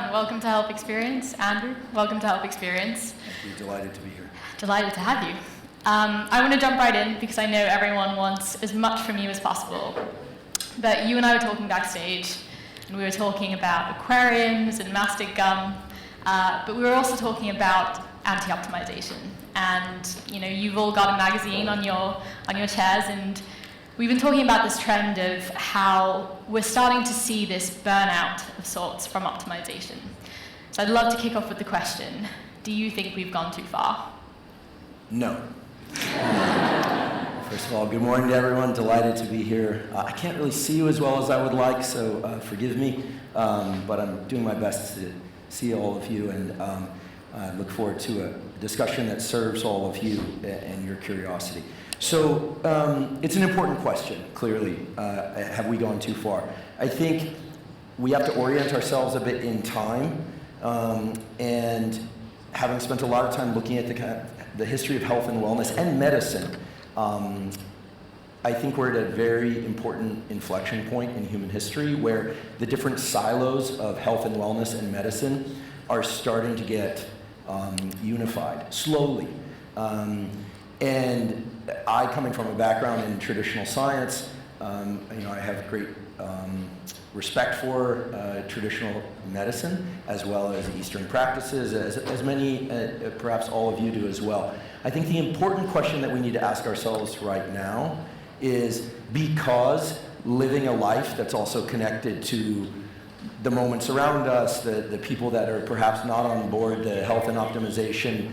everyone. Welcome to Healf Experience. Andrew, welcome to Healf Experience. Thank you. Delighted to be here. Delighted to have you. I want to jump right in because I know everyone wants as much from you as possible. But you and I were talking backstage, and we were talking about aquariums and mastic gum, but we were also talking about anti-optimization. And you've all got a magazine on your chairs, and we've been talking about this trend of how we're starting to see this burnout of sorts from optimization. So I'd love to kick off with the question, do you think we've gone too far? No. First of all, good morning to everyone. Delighted to be here. I can't really see you as well as I would like, so forgive me, but I'm doing my best to see all of you, and I look forward to a discussion that serves all of you and your curiosity. So it's an important question, clearly. Have we gone too far? I think we have to orient ourselves a bit in time, and having spent a lot of time looking at the history of health and wellness and medicine, I think we're at a very important inflection point in human history where the different silos of health and wellness and medicine are starting to get unified, slowly. And I, coming from a background in traditional science, I have great respect for traditional medicine as well as Eastern practices, as many, perhaps all of you do as well. I think the important question that we need to ask ourselves right now is, because living a life that's also connected to the moments around us, the people that are perhaps not on board the health and optimization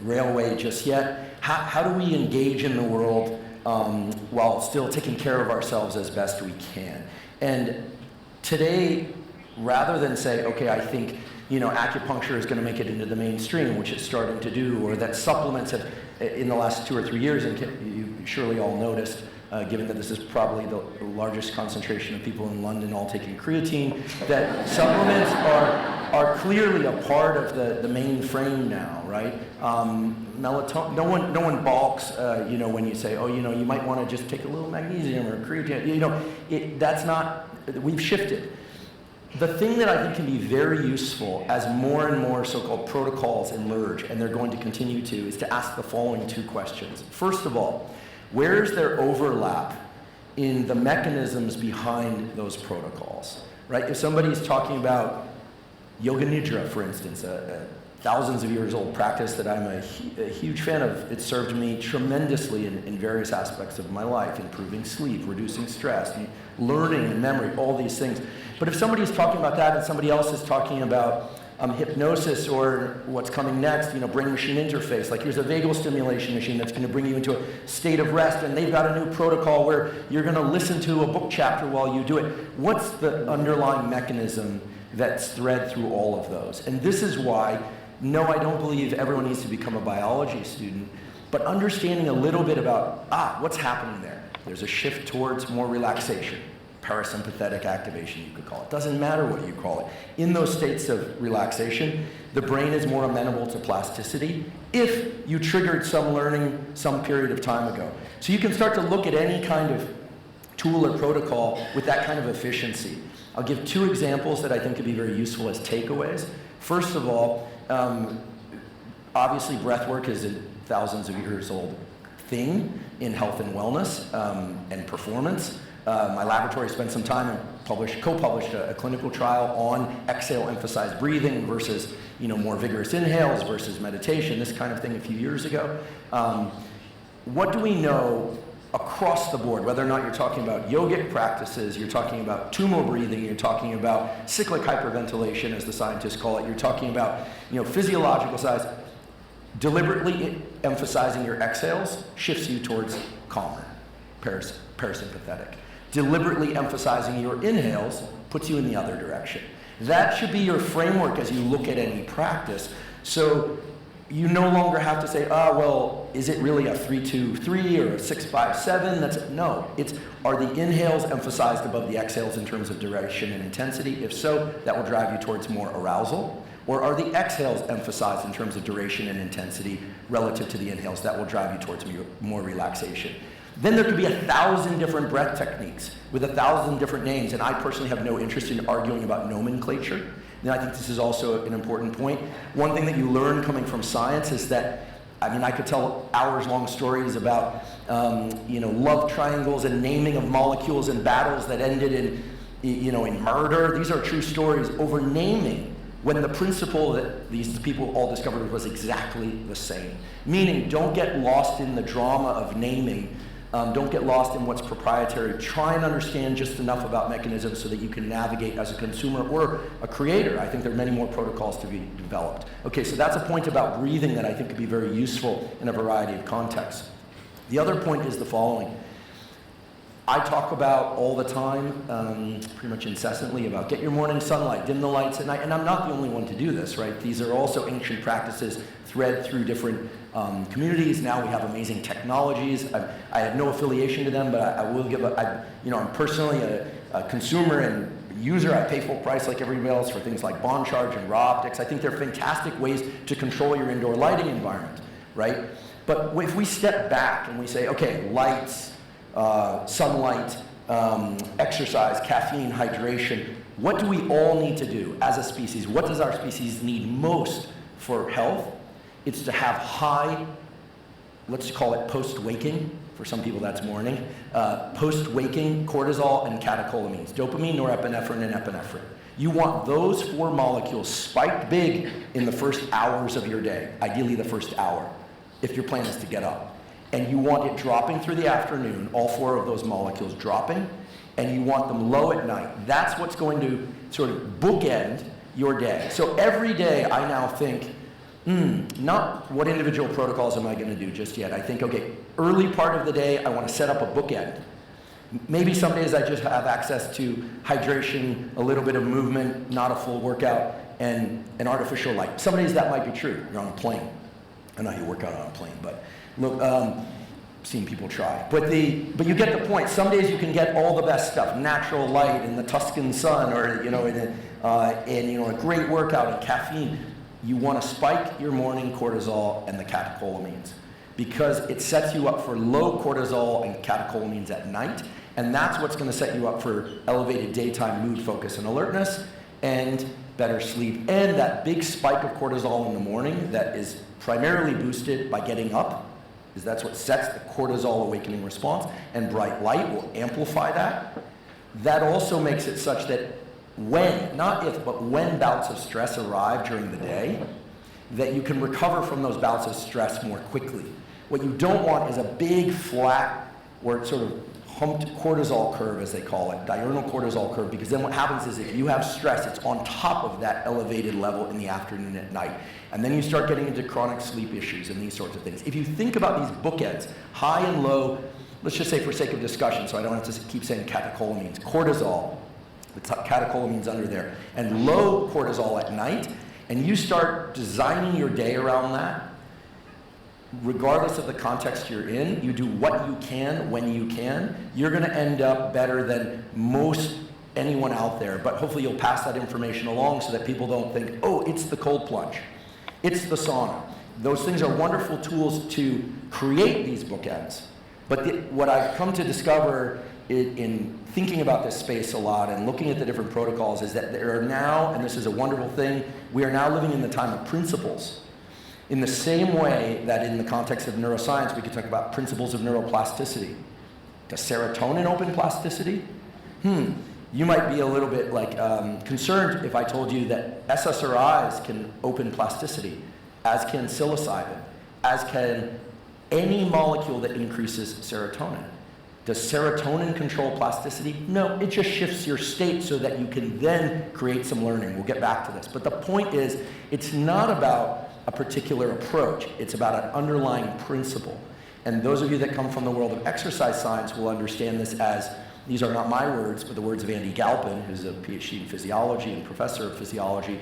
railway just yet, how do we engage in the world while still taking care of ourselves as best we can? And today, rather than say, okay, I think acupuncture is going to make it into the mainstream, which it's starting to do, or that supplements have, in the last 2 or 3 years, and you surely all noticed, given that this is probably the largest concentration of people in London all taking creatine, that supplements are clearly a part of the mainframe now, right? Melatonin. No one balks, when you say, oh, you might want to just take a little magnesium or creatine. That's not. We've shifted. The thing that I think can be very useful as more and more so-called protocols emerge, and they're going to continue to, is to ask the following 2 questions. First of all, where is there overlap in the mechanisms behind those protocols, right? If somebody's talking about yoga nidra, for instance, a thousands of years old practice that I'm a huge fan of, it served me tremendously in various aspects of my life, improving sleep, reducing stress, learning and memory, all these things. But if somebody's talking about that and somebody else is talking about hypnosis or what's coming next, brain-machine interface, like here's a vagal stimulation machine that's going to bring you into a state of rest, and they've got a new protocol where you're going to listen to a book chapter while you do it. What's the underlying mechanism that's thread through all of those? And this is why, no, I don't believe everyone needs to become a biology student, but understanding a little bit about, what's happening there. There's a shift towards more relaxation. Parasympathetic activation, you could call it. Doesn't matter what you call it. In those states of relaxation, the brain is more amenable to plasticity if you triggered some learning some period of time ago. So you can start to look at any kind of tool or protocol with that kind of efficiency. I'll give 2 examples that I think could be very useful as takeaways. First of all, obviously breath work is a thousands of years old thing in health and wellness and performance. My laboratory spent some time and co-published a clinical trial on exhale-emphasized breathing versus, more vigorous inhales versus meditation, this kind of thing a few years ago. What do we know across the board, whether or not you're talking about yogic practices, you're talking about tumo breathing, you're talking about cyclic hyperventilation, as the scientists call it, you're talking about, physiological size, deliberately emphasizing your exhales shifts you towards calmer, parasympathetic. Deliberately emphasizing your inhales puts you in the other direction. That should be your framework as you look at any practice. So you no longer have to say, is it really a 3-2-3 or a 6-5-7? No, are the inhales emphasized above the exhales in terms of duration and intensity? If so, that will drive you towards more arousal. Or are the exhales emphasized in terms of duration and intensity relative to the inhales? That will drive you towards more relaxation. Then there could be 1,000 different breath techniques with 1,000 different names, and I personally have no interest in arguing about nomenclature. And I think this is also an important point. One thing that you learn coming from science is that, I mean, I could tell hours-long stories about, love triangles and naming of molecules and battles that ended in murder. These are true stories over naming, when the principle that these people all discovered was exactly the same. Meaning, don't get lost in the drama of naming. Don't get lost in what's proprietary. Try and understand just enough about mechanisms so that you can navigate as a consumer or a creator. I think there are many more protocols to be developed. Okay, so that's a point about breathing that I think could be very useful in a variety of contexts. The other point is the following. I talk about all the time, pretty much incessantly, about get your morning sunlight, dim the lights at night, and I'm not the only one to do this, right? These are also ancient practices thread through different communities. Now we have amazing technologies. I have no affiliation to them, but I will give I'm personally a consumer and user. I pay full price like everybody else for things like bond charge and raw optics. I think they're fantastic ways to control your indoor lighting environment, right? But if we step back and we say, okay, lights, sunlight, exercise, caffeine, hydration, what do we all need to do as a species? What does our species need most for health? It's to have high, let's call it post-waking, for some people that's morning, post-waking cortisol and catecholamines, dopamine, norepinephrine, and epinephrine. You want those 4 molecules spiked big in the first hours of your day, ideally the first hour, if your plan is to get up. And you want it dropping through the afternoon, all 4 of those molecules dropping, and you want them low at night. That's what's going to sort of bookend your day. So every day I now think, not what individual protocols am I going to do just yet. I think, okay, early part of the day I want to set up a bookend. Maybe some days I just have access to hydration, a little bit of movement, not a full workout, and an artificial light. Some days that might be true. You're on a plane. I know how you work out on a plane, but look, seen people try. But you get the point. Some days you can get all the best stuff, natural light in the Tuscan sun, or a great workout and caffeine. You want to spike your morning cortisol and the catecholamines because it sets you up for low cortisol and catecholamines at night, and that's what's going to set you up for elevated daytime mood, focus, and alertness, and better sleep, and that big spike of cortisol in the morning that is primarily boosted by getting up, because that's what sets the cortisol awakening response, and bright light will amplify that. That also makes it such that when, not if, but when bouts of stress arrive during the day, that you can recover from those bouts of stress more quickly. What you don't want is a big flat or sort of humped cortisol curve, as they call it, diurnal cortisol curve, because then what happens is if you have stress, it's on top of that elevated level in the afternoon at night. And then you start getting into chronic sleep issues and these sorts of things. If you think about these bookends, high and low, let's just say for sake of discussion, so I don't have to keep saying catecholamines, cortisol, the catecholamines under there, and low cortisol at night, and you start designing your day around that, regardless of the context you're in, you do what you can when you can, you're going to end up better than most anyone out there. But hopefully you'll pass that information along so that people don't think, oh, it's the cold plunge, it's the sauna. Those things are wonderful tools to create these bookends. But what I've come to discover in thinking about this space a lot and looking at the different protocols is that there are now, and this is a wonderful thing, we are now living in the time of principles. In the same way that in the context of neuroscience, we could talk about principles of neuroplasticity. Does serotonin open plasticity? You might be a little bit concerned if I told you that SSRIs can open plasticity, as can psilocybin, as can any molecule that increases serotonin. Does serotonin control plasticity? No, it just shifts your state so that you can then create some learning. We'll get back to this. But the point is, it's not about a particular approach. It's about an underlying principle. And those of you that come from the world of exercise science will understand this as, these are not my words, but the words of Andy Galpin, who's a PhD in physiology and professor of physiology.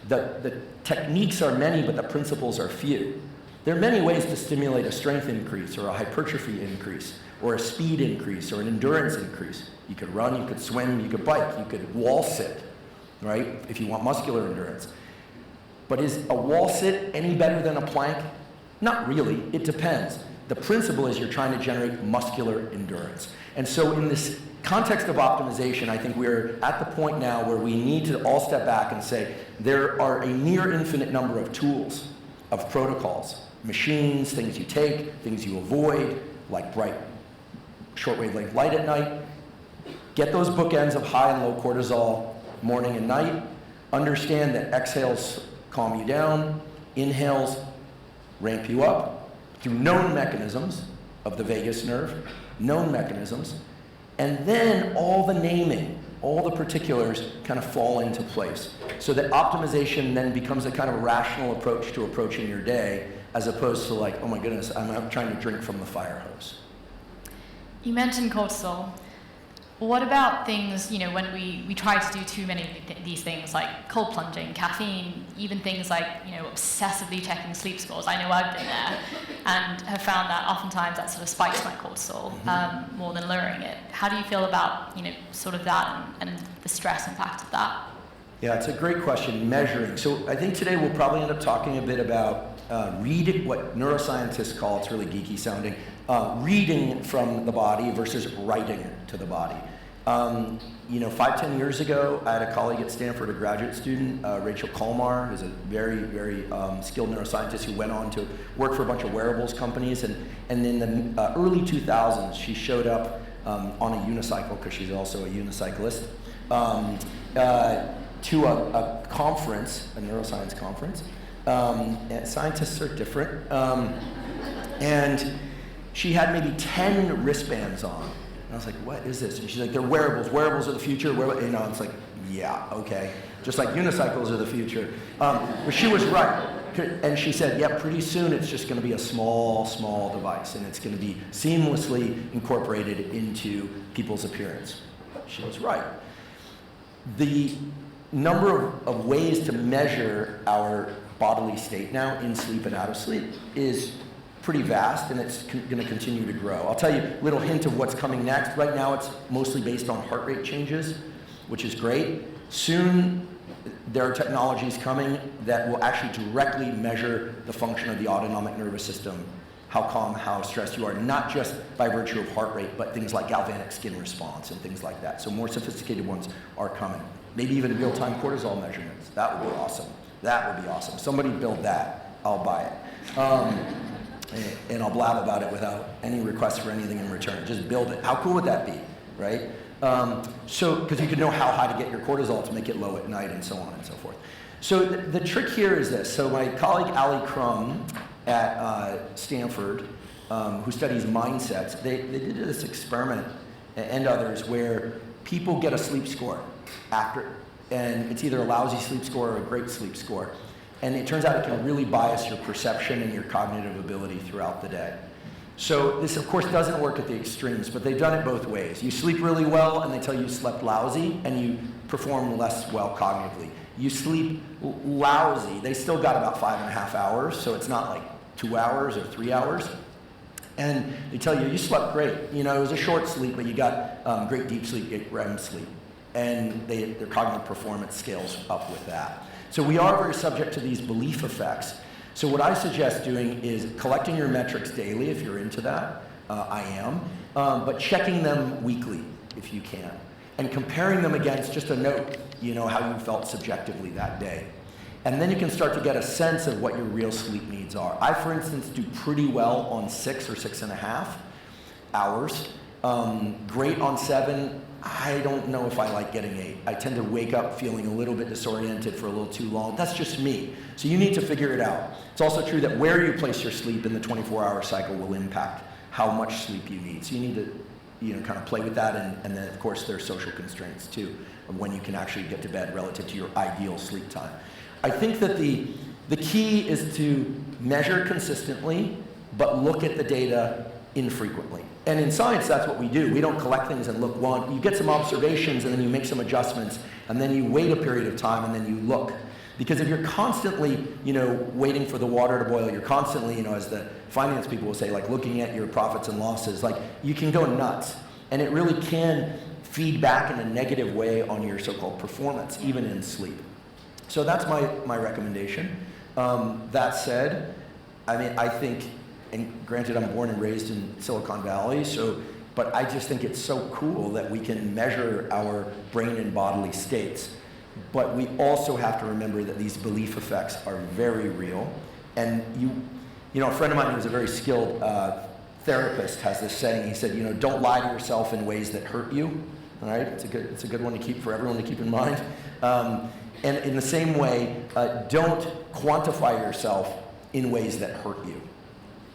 The techniques are many, but the principles are few. There are many ways to stimulate a strength increase or a hypertrophy increase or a speed increase or an endurance increase. You could run, you could swim, you could bike, you could wall sit, right, if you want muscular endurance. But is a wall sit any better than a plank? Not really, it depends. The principle is you're trying to generate muscular endurance. And so in this context of optimization, I think we're at the point now where we need to all step back and say there are a near infinite number of tools, of protocols, machines, things you take, things you avoid, like bright short wavelength light at night. Get those bookends of high and low cortisol morning and night. Understand that exhales calm you down, inhales ramp you up through known mechanisms of the vagus nerve, known mechanisms, and then all the naming, all the particulars kind of fall into place. So that optimization then becomes a kind of rational approach to approaching your day, as opposed to like, oh my goodness, I'm trying to drink from the fire hose. You mentioned cortisol. What about things, when we try to do too many of these things, like cold plunging, caffeine, even things like, obsessively checking sleep scores? I know I've been there and have found that oftentimes that sort of spikes my cortisol more than lowering it. How do you feel about, sort of that and the stress impact of that? Yeah, it's a great question, measuring. So I think today we'll probably end up talking a bit about reading, what neuroscientists call, it's really geeky sounding, reading from the body versus writing to the body. 5-10 years ago, I had a colleague at Stanford, a graduate student, Rachel Colmar, who's a very, very skilled neuroscientist who went on to work for a bunch of wearables companies. And in the early 2000s, she showed up on a unicycle, because she's also a unicyclist, to a conference, a neuroscience conference. And scientists are different. And she had maybe 10 wristbands on. And I was like, what is this? And she's like, they're wearables. Wearables are the future. It's like, yeah, okay. Just like unicycles are the future. But she was right. And she said, yeah, pretty soon it's just going to be a small, small device. And it's going to be seamlessly incorporated into people's appearance. She was right. The number of ways to measure our bodily state now, in sleep and out of sleep, is pretty vast, and it's going to continue to grow. I'll tell you a little hint of what's coming next. Right now it's mostly based on heart rate changes, which is great. Soon there are technologies coming that will actually directly measure the function of the autonomic nervous system, how calm, how stressed you are, not just by virtue of heart rate, but things like galvanic skin response and things like that. So more sophisticated ones are coming. Maybe even real-time cortisol measurements. That would be awesome. That would be awesome. Somebody build that. I'll buy it. And I'll blab about it without any request for anything in return. Just build it. How cool would that be, right? Because you could know how high to get your cortisol to make it low at night and so on and so forth. So the trick here is this. So my colleague Ali Crum at Stanford, who studies mindsets, they did this experiment, and others, where people get a sleep score after, and it's either a lousy sleep score or a great sleep score. And it turns out it can really bias your perception and your cognitive ability throughout the day. So this, of course, doesn't work at the extremes, but they've done it both ways. You sleep really well, and they tell you slept lousy, and you perform less well cognitively. You sleep lousy, they still got about 5.5 hours, so it's not like 2 hours or 3 hours. And they tell you, you slept great. It was a short sleep, but you got great deep sleep, great REM sleep. And their cognitive performance scales up with that. So we are very subject to these belief effects. So what I suggest doing is collecting your metrics daily, if you're into that. I am. But checking them weekly, if you can. And comparing them against just a note, how you felt subjectively that day. And then you can start to get a sense of what your real sleep needs are. I, for instance, do pretty well on 6 or 6.5 hours. Great on 7. I don't know if I like getting 8. I tend to wake up feeling a little bit disoriented for a little too long. That's just me. So you need to figure it out. It's also true that where you place your sleep in the 24-hour cycle will impact how much sleep you need. So you need to kind of play with that, and then of course there's social constraints too, of when you can actually get to bed relative to your ideal sleep time. I think that the key is to measure consistently, but look at the data infrequently. And in science, that's what we do. We don't collect things and look one. You get some observations, and then you make some adjustments, and then you wait a period of time, and then you look. Because if you're constantly, waiting for the water to boil, you're constantly, as the finance people will say, like looking at your profits and losses, like you can go nuts. And it really can feed back in a negative way on your so-called performance, even in sleep. So that's my recommendation. That said, I think, and granted I'm born and raised in Silicon Valley, so but I just think it's so cool that we can measure our brain and bodily states. But we also have to remember that these belief effects are very real. And you know, a friend of mine who's a very skilled therapist has this saying. He said, you know, don't lie to yourself in ways that hurt you. All right, it's a good one to keep for everyone to keep in mind. And in the same way, don't quantify yourself in ways that hurt you.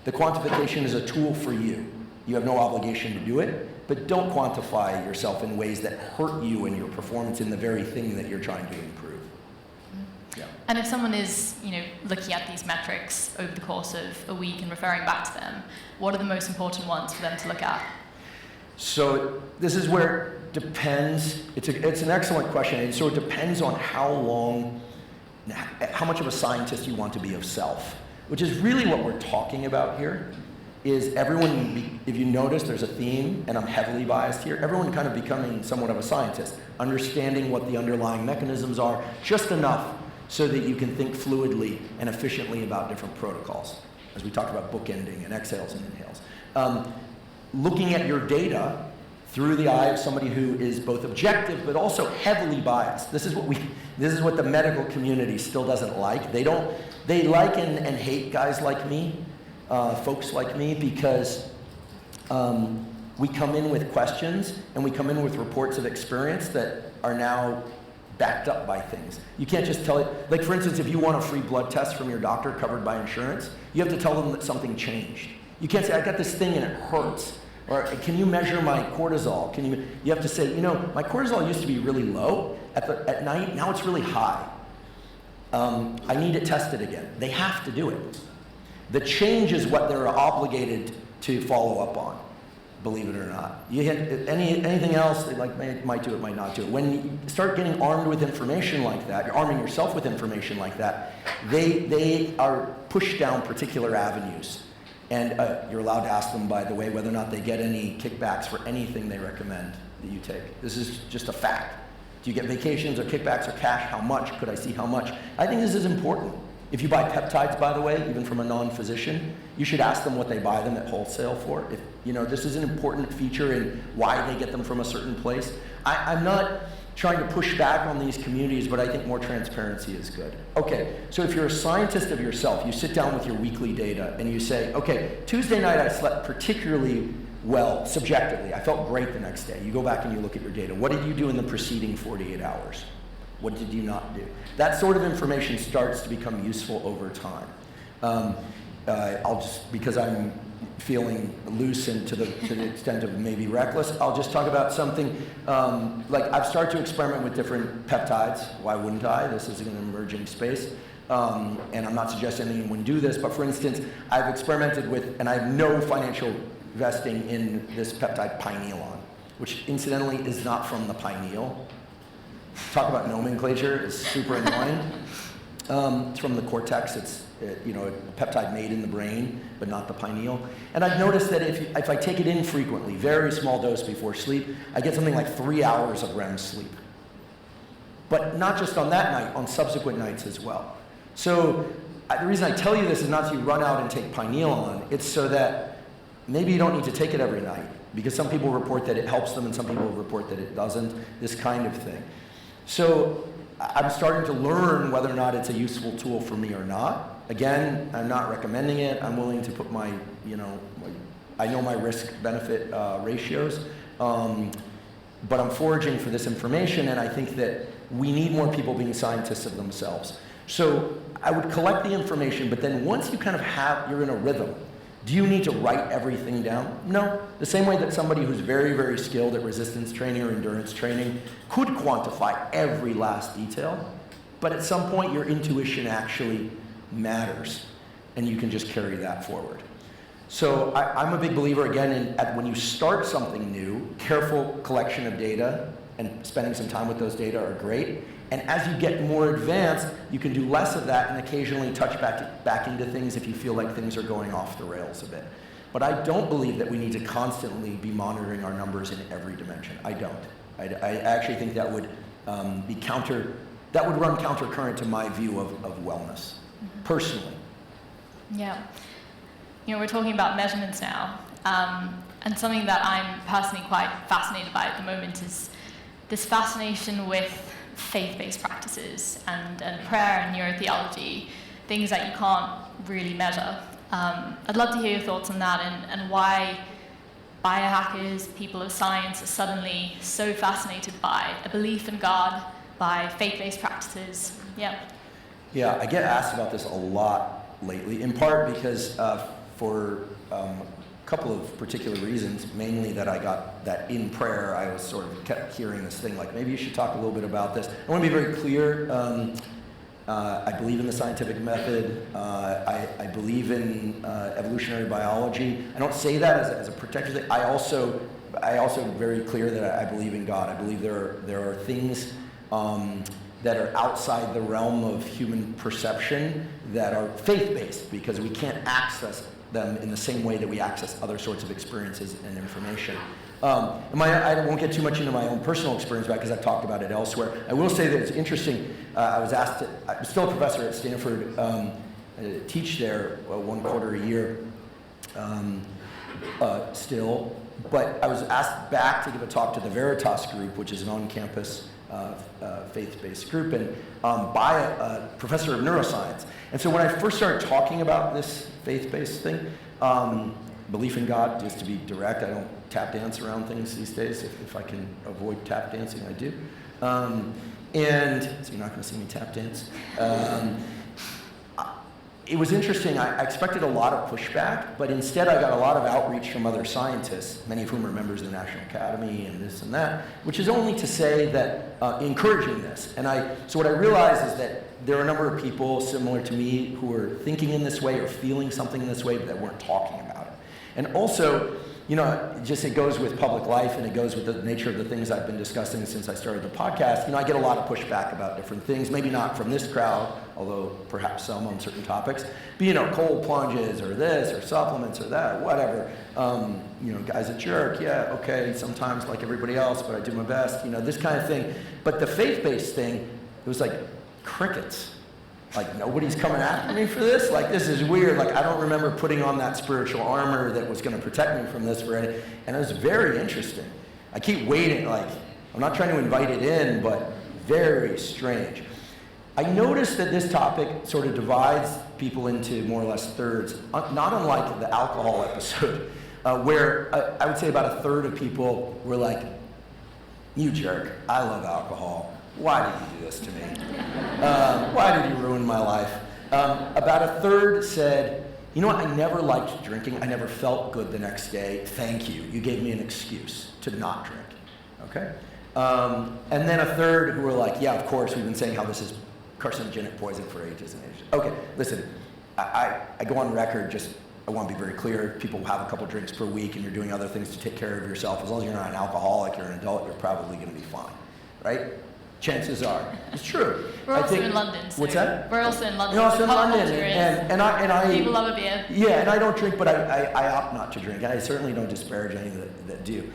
The quantification is a tool for you. You have no obligation to do it, but don't quantify yourself in ways that hurt you and your performance in the very thing that you're trying to improve. Yeah. And if someone is, you know, looking at these metrics over the course of a week and referring back to them, what are the most important ones for them to look at? So this is where it depends. It's an excellent question. And so it depends on how much of a scientist you want to be of self, which is really what we're talking about here. Is everyone, if you notice there's a theme, and I'm heavily biased here, everyone kind of becoming somewhat of a scientist, understanding what the underlying mechanisms are, just enough so that you can think fluidly and efficiently about different protocols, as we talked about bookending and exhales and inhales. Looking at your data through the eye of somebody who is both objective but also heavily biased. This is what the medical community still doesn't like. They like and hate guys like me. Folks like me, because we come in with questions and we come in with reports of experience that are now backed up by things. You can't just tell it, like for instance, if you want a free blood test from your doctor covered by insurance, you have to tell them that something changed. You can't say, I got this thing and it hurts. Or can you measure my cortisol? You have to say, you know, my cortisol used to be really low at night, now it's really high. I need it tested again. They have to do it. The change is what they're obligated to follow up on, believe it or not. You hit anything else, they might do it, might not do it. When you start getting armed with information like that, you're arming yourself with information like that, they are pushed down particular avenues. And you're allowed to ask them, by the way, whether or not they get any kickbacks for anything they recommend that you take. This is just a fact. Do you get vacations or kickbacks or cash? How much? Could I see how much? I think this is important. If you buy peptides, by the way, even from a non-physician, you should ask them what they buy them at wholesale for. If, you know, this is an important feature in why they get them from a certain place. I'm not trying to push back on these communities, but I think more transparency is good. Okay, so if you're a scientist of yourself, you sit down with your weekly data and you say, okay, Tuesday night I slept particularly well, subjectively. I felt great the next day. You go back and you look at your data. What did you do in the preceding 48 hours? What did you not do? That sort of information starts to become useful over time. Because I'm feeling loose and to the extent of maybe reckless, I'll just talk about something like I've started to experiment with different peptides. Why wouldn't I? This is an emerging space. And I'm not suggesting anyone do this, but for instance, I've experimented with, and I have no financial vesting in this peptide pinealon, which incidentally is not from the pineal. Talk about nomenclature, it's super annoying. It's from the cortex. It's a peptide made in the brain, but not the pineal. And I've noticed that if I take it in frequently, very small dose before sleep, I get something like 3 hours of REM sleep. But not just on that night, on subsequent nights as well. So the reason I tell you this is not so you run out and take pinealon. It's so that maybe you don't need to take it every night, because some people report that it helps them and some people report that it doesn't, this kind of thing. So I'm starting to learn whether or not it's a useful tool for me or not. Again, I'm not recommending it. I'm willing to put I know my risk-benefit ratios, but I'm foraging for this information, and I think that we need more people being scientists of themselves. So I would collect the information, but then once you kind of you're in a rhythm, do you need to write everything down? No. The same way that somebody who's very, very skilled at resistance training or endurance training could quantify every last detail, but at some point your intuition actually matters, and you can just carry that forward. So I'm a big believer, again, in when you start something new, careful collection of data and spending some time with those data are great. And as you get more advanced, you can do less of that and occasionally touch back into things if you feel like things are going off the rails a bit. But I don't believe that we need to constantly be monitoring our numbers in every dimension. I don't. I actually think that would run countercurrent to my view of wellness, personally. Yeah. We're talking about measurements now, And something that I'm personally quite fascinated by at the moment is this fascination with faith-based practices and prayer and neurotheology, things that you can't really measure. I'd love to hear your thoughts on that and why biohackers, people of science, are suddenly so fascinated by a belief in God, by faith-based practices. Yeah. Yeah, I get asked about this a lot lately, in part because for a couple of particular reasons, mainly that I got that in prayer, I was sort of kept hearing this thing like, maybe you should talk a little bit about this. I want to be very clear. I believe in the scientific method. I believe in evolutionary biology. I don't say that as a protector thing. I also very clear that I believe in God. I believe there are things that are outside the realm of human perception that are faith-based, because we can't access them in the same way that we access other sorts of experiences and information. I won't get too much into my own personal experience because I've talked about it elsewhere. I will say that it's interesting. I'm still a professor at Stanford, teach there 1 quarter a year still, but I was asked back to give a talk to the Veritas group, which is an on-campus faith-based group, and by a professor of neuroscience. And so when I first started talking about this faith-based thing, belief in God, just to be direct, I don't tap dance around things these days. If I can avoid tap dancing, I do. And so you're not going to see me tap dance. It was interesting. I expected a lot of pushback, but instead I got a lot of outreach from other scientists, many of whom are members of the National Academy and this and that, which is only to say that encouraging this. And so what I realized is that there are a number of people similar to me who are thinking in this way or feeling something in this way, but that weren't talking about it. And also, it goes with public life, and it goes with the nature of the things I've been discussing since I started the podcast. I get a lot of pushback about different things, maybe not from this crowd, although perhaps some on certain topics, but cold plunges or this or supplements or that, whatever. Guy's a jerk, yeah, okay, sometimes like everybody else, but I do my best, this kind of thing. But the faith-based thing, it was like crickets. Like, nobody's coming after me for this? Like, this is weird. Like, I don't remember putting on that spiritual armor that was going to protect me from this and it was very interesting. I keep waiting, like, I'm not trying to invite it in, but very strange. I noticed that this topic sort of divides people into more or less thirds, not unlike the alcohol episode, where I would say about a third of people were like, you jerk, I love alcohol. Why did you do this to me? Why did you ruin my life? About a third said, you know what, I never liked drinking. I never felt good the next day. Thank you. You gave me an excuse to not drink. Okay? And then a third who were like, yeah, of course, we've been saying how this is carcinogenic poison for ages and ages. Okay, listen, I go on record, I want to be very clear. People have a couple drinks per week and you're doing other things to take care of yourself. As long as you're not an alcoholic, you're an adult, you're probably going to be fine. Right? Chances are. It's true. We're also in London. So what's that? We're also in London. You're also in London. And I people love a beer. Yeah, and I don't drink, but I opt not to drink. I certainly don't disparage any that do.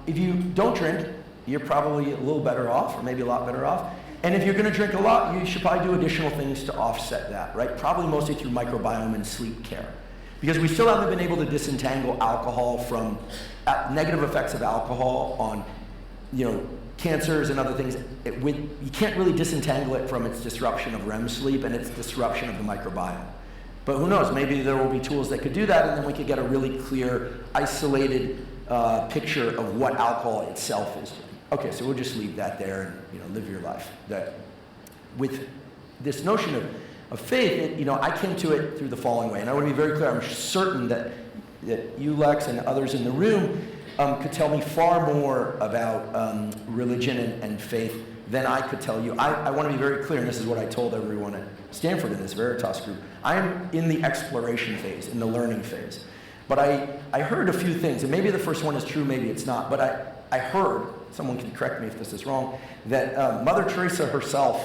If you don't drink, you're probably a little better off, or maybe a lot better off. And if you're going to drink a lot, you should probably do additional things to offset that, right? Probably mostly through microbiome and sleep care. Because we still haven't been able to disentangle alcohol from negative effects of alcohol on, cancers and other things. You can't really disentangle it from its disruption of REM sleep and its disruption of the microbiome. But who knows, maybe there will be tools that could do that, and then we could get a really clear, isolated picture of what alcohol itself is doing. Okay, so we'll just leave that there and live your life. That with this notion of faith, I came to it through the following way, and I want to be very clear. I'm certain that you, Lex, and others in the room could tell me far more about religion and faith than I could tell you. I want to be very clear, and this is what I told everyone at Stanford in this Veritas group. I am in the exploration phase, in the learning phase. But I heard a few things, and maybe the first one is true, maybe it's not, but I heard, someone can correct me if this is wrong, that Mother Teresa herself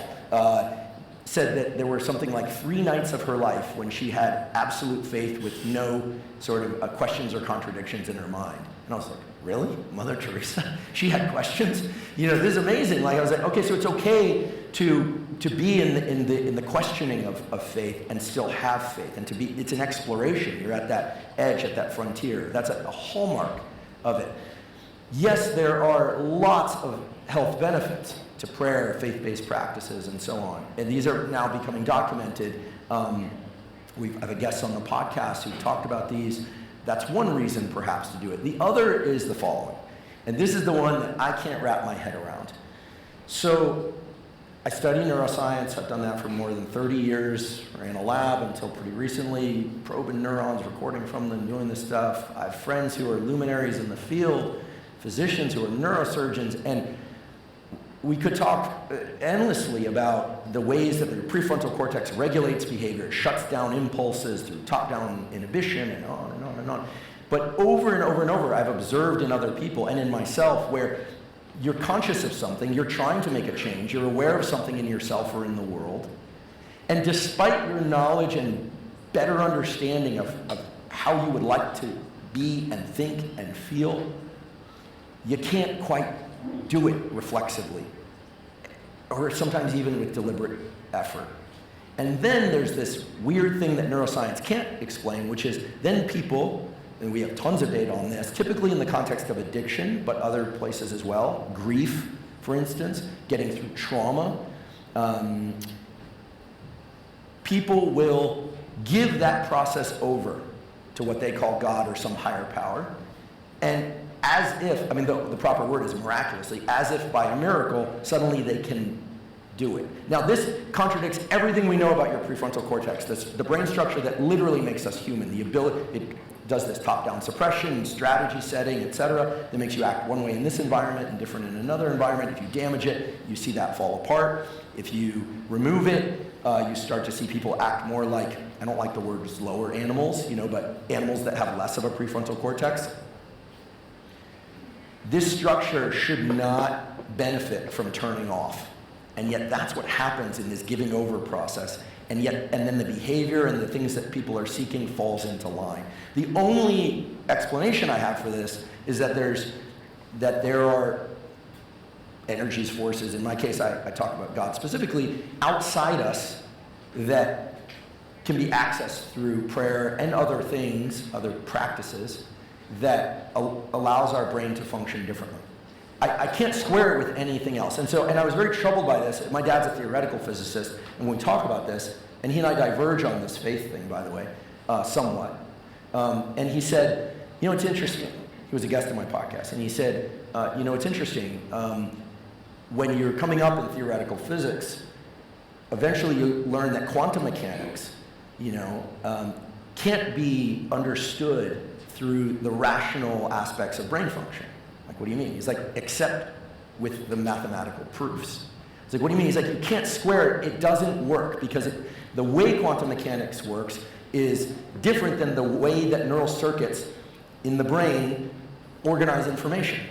said that there were something like 3 nights of her life when she had absolute faith with no sort of questions or contradictions in her mind. And I was like, really? Mother Teresa? She had questions? This is amazing. Like, I was like, okay, so it's okay to be in the questioning of faith and still have faith, and it's an exploration. You're at that edge, at that frontier. That's a hallmark of it. Yes, there are lots of health benefits to prayer, faith-based practices, and so on. And these are now becoming documented. We have a guest on the podcast who talked about these. That's one reason, perhaps, to do it. The other is the following, and this is the one that I can't wrap my head around. So I study neuroscience. I've done that for more than 30 years. Ran a lab until pretty recently, probing neurons, recording from them, doing this stuff. I have friends who are luminaries in the field, physicians who are neurosurgeons, and we could talk endlessly about the ways that the prefrontal cortex regulates behavior, shuts down impulses through top-down inhibition, and on and on and on. But over and over and over, I've observed in other people and in myself where you're conscious of something, you're trying to make a change, you're aware of something in yourself or in the world, and despite your knowledge and better understanding of how you would like to be and think and feel, you can't quite do it reflexively, or sometimes even with deliberate effort. And then there's this weird thing that neuroscience can't explain, which is then people, and we have tons of data on this, typically in the context of addiction, but other places as well, grief, for instance, getting through trauma, people will give that process over to what they call God or some higher power, and as if, I mean, the proper word is miraculously, as if by a miracle, suddenly they can do it. Now, this contradicts everything we know about your prefrontal cortex, the brain structure that literally makes us human. The ability, it does this top-down suppression, strategy setting, etc., that makes you act one way in this environment and different in another environment. If you damage it, you see that fall apart. If you remove it, you start to see people act more like, I don't like the words lower animals, but animals that have less of a prefrontal cortex. This structure should not benefit from turning off. And yet that's what happens in this giving over process. And then the behavior and the things that people are seeking falls into line. The only explanation I have for this is that there are energies, forces, in my case I talk about God specifically, outside us that can be accessed through prayer and other things, other practices, that allows our brain to function differently. I can't square it with anything else. And I was very troubled by this. My dad's a theoretical physicist, and when we talk about this, and he and I diverge on this faith thing, by the way, somewhat. And he said, it's interesting. He was a guest on my podcast, and he said, it's interesting. When you're coming up in theoretical physics, eventually you learn that quantum mechanics, can't be understood through the rational aspects of brain function. Like, what do you mean? He's like, except with the mathematical proofs. He's like, what do you mean? He's like, you can't square it. It doesn't work because the way quantum mechanics works is different than the way that neural circuits in the brain organize information.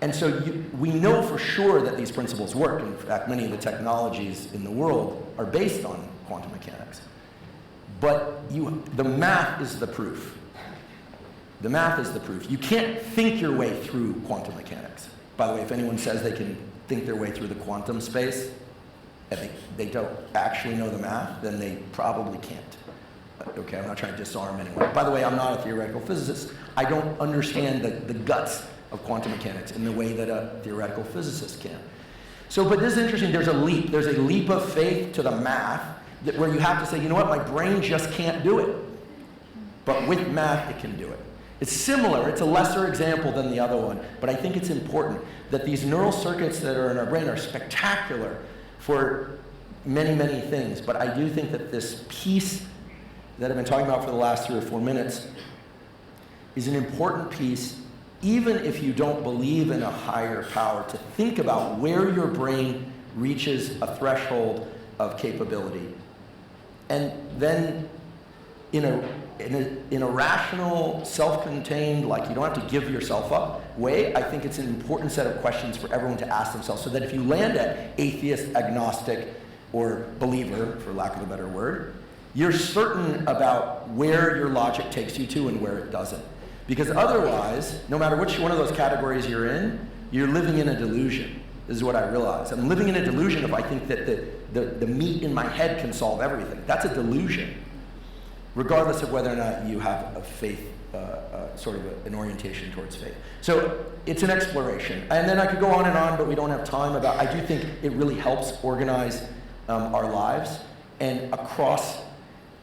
And so we know for sure that these principles work. In fact, many of the technologies in the world are based on quantum mechanics. But the math is the proof. The math is the proof. You can't think your way through quantum mechanics. By the way, if anyone says they can think their way through the quantum space, and they don't actually know the math, then they probably can't. Okay, I'm not trying to disarm anyone. By the way, I'm not a theoretical physicist. I don't understand the guts of quantum mechanics in the way that a theoretical physicist can. But this is interesting. There's a leap. There's a leap of faith to the math where you have to say, you know what, my brain just can't do it. But with math, it can do it. It's similar. It's a lesser example than the other one. But I think it's important that these neural circuits that are in our brain are spectacular for many, many things. But I do think that this piece that I've been talking about for the last 3 or 4 minutes is an important piece, even if you don't believe in a higher power, to think about where your brain reaches a threshold of capability. And then in a rational, self-contained, like you don't have to give yourself up way, I think it's an important set of questions for everyone to ask themselves, so that if you land at atheist, agnostic, or believer, for lack of a better word, you're certain about where your logic takes you to and where it doesn't. Because otherwise, no matter which one of those categories you're living in a delusion. This is what I realize. I'm living in a delusion if I think that the meat in my head can solve everything. That's a delusion, regardless of whether or not you have a faith, sort of an orientation towards faith. So it's an exploration. And then I could go on, but we don't have time I do think it really helps organize our lives, and across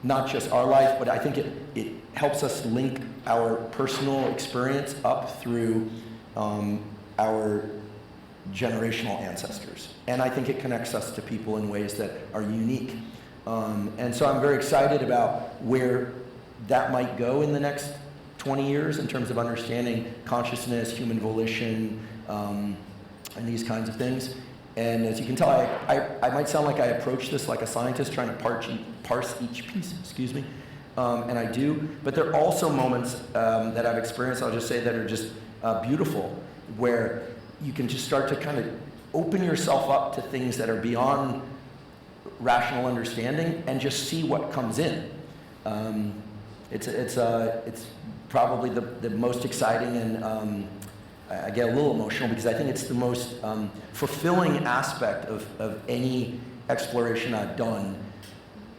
not just our life, but I think it helps us link our personal experience up through our generational ancestors. And I think it connects us to people in ways that are unique. And so I'm very excited about where that might go in the next 20 years in terms of understanding consciousness, human volition, and these kinds of things. And as you can tell, I might sound like I approach this like a scientist trying to parse each piece, and I do. But there are also moments that I've experienced, I'll just say, that are just beautiful, where you can just start to kind of open yourself up to things that are beyond rational understanding and just see what comes in. It's probably the most exciting, and I get a little emotional because I think it's the most fulfilling aspect of any exploration I've done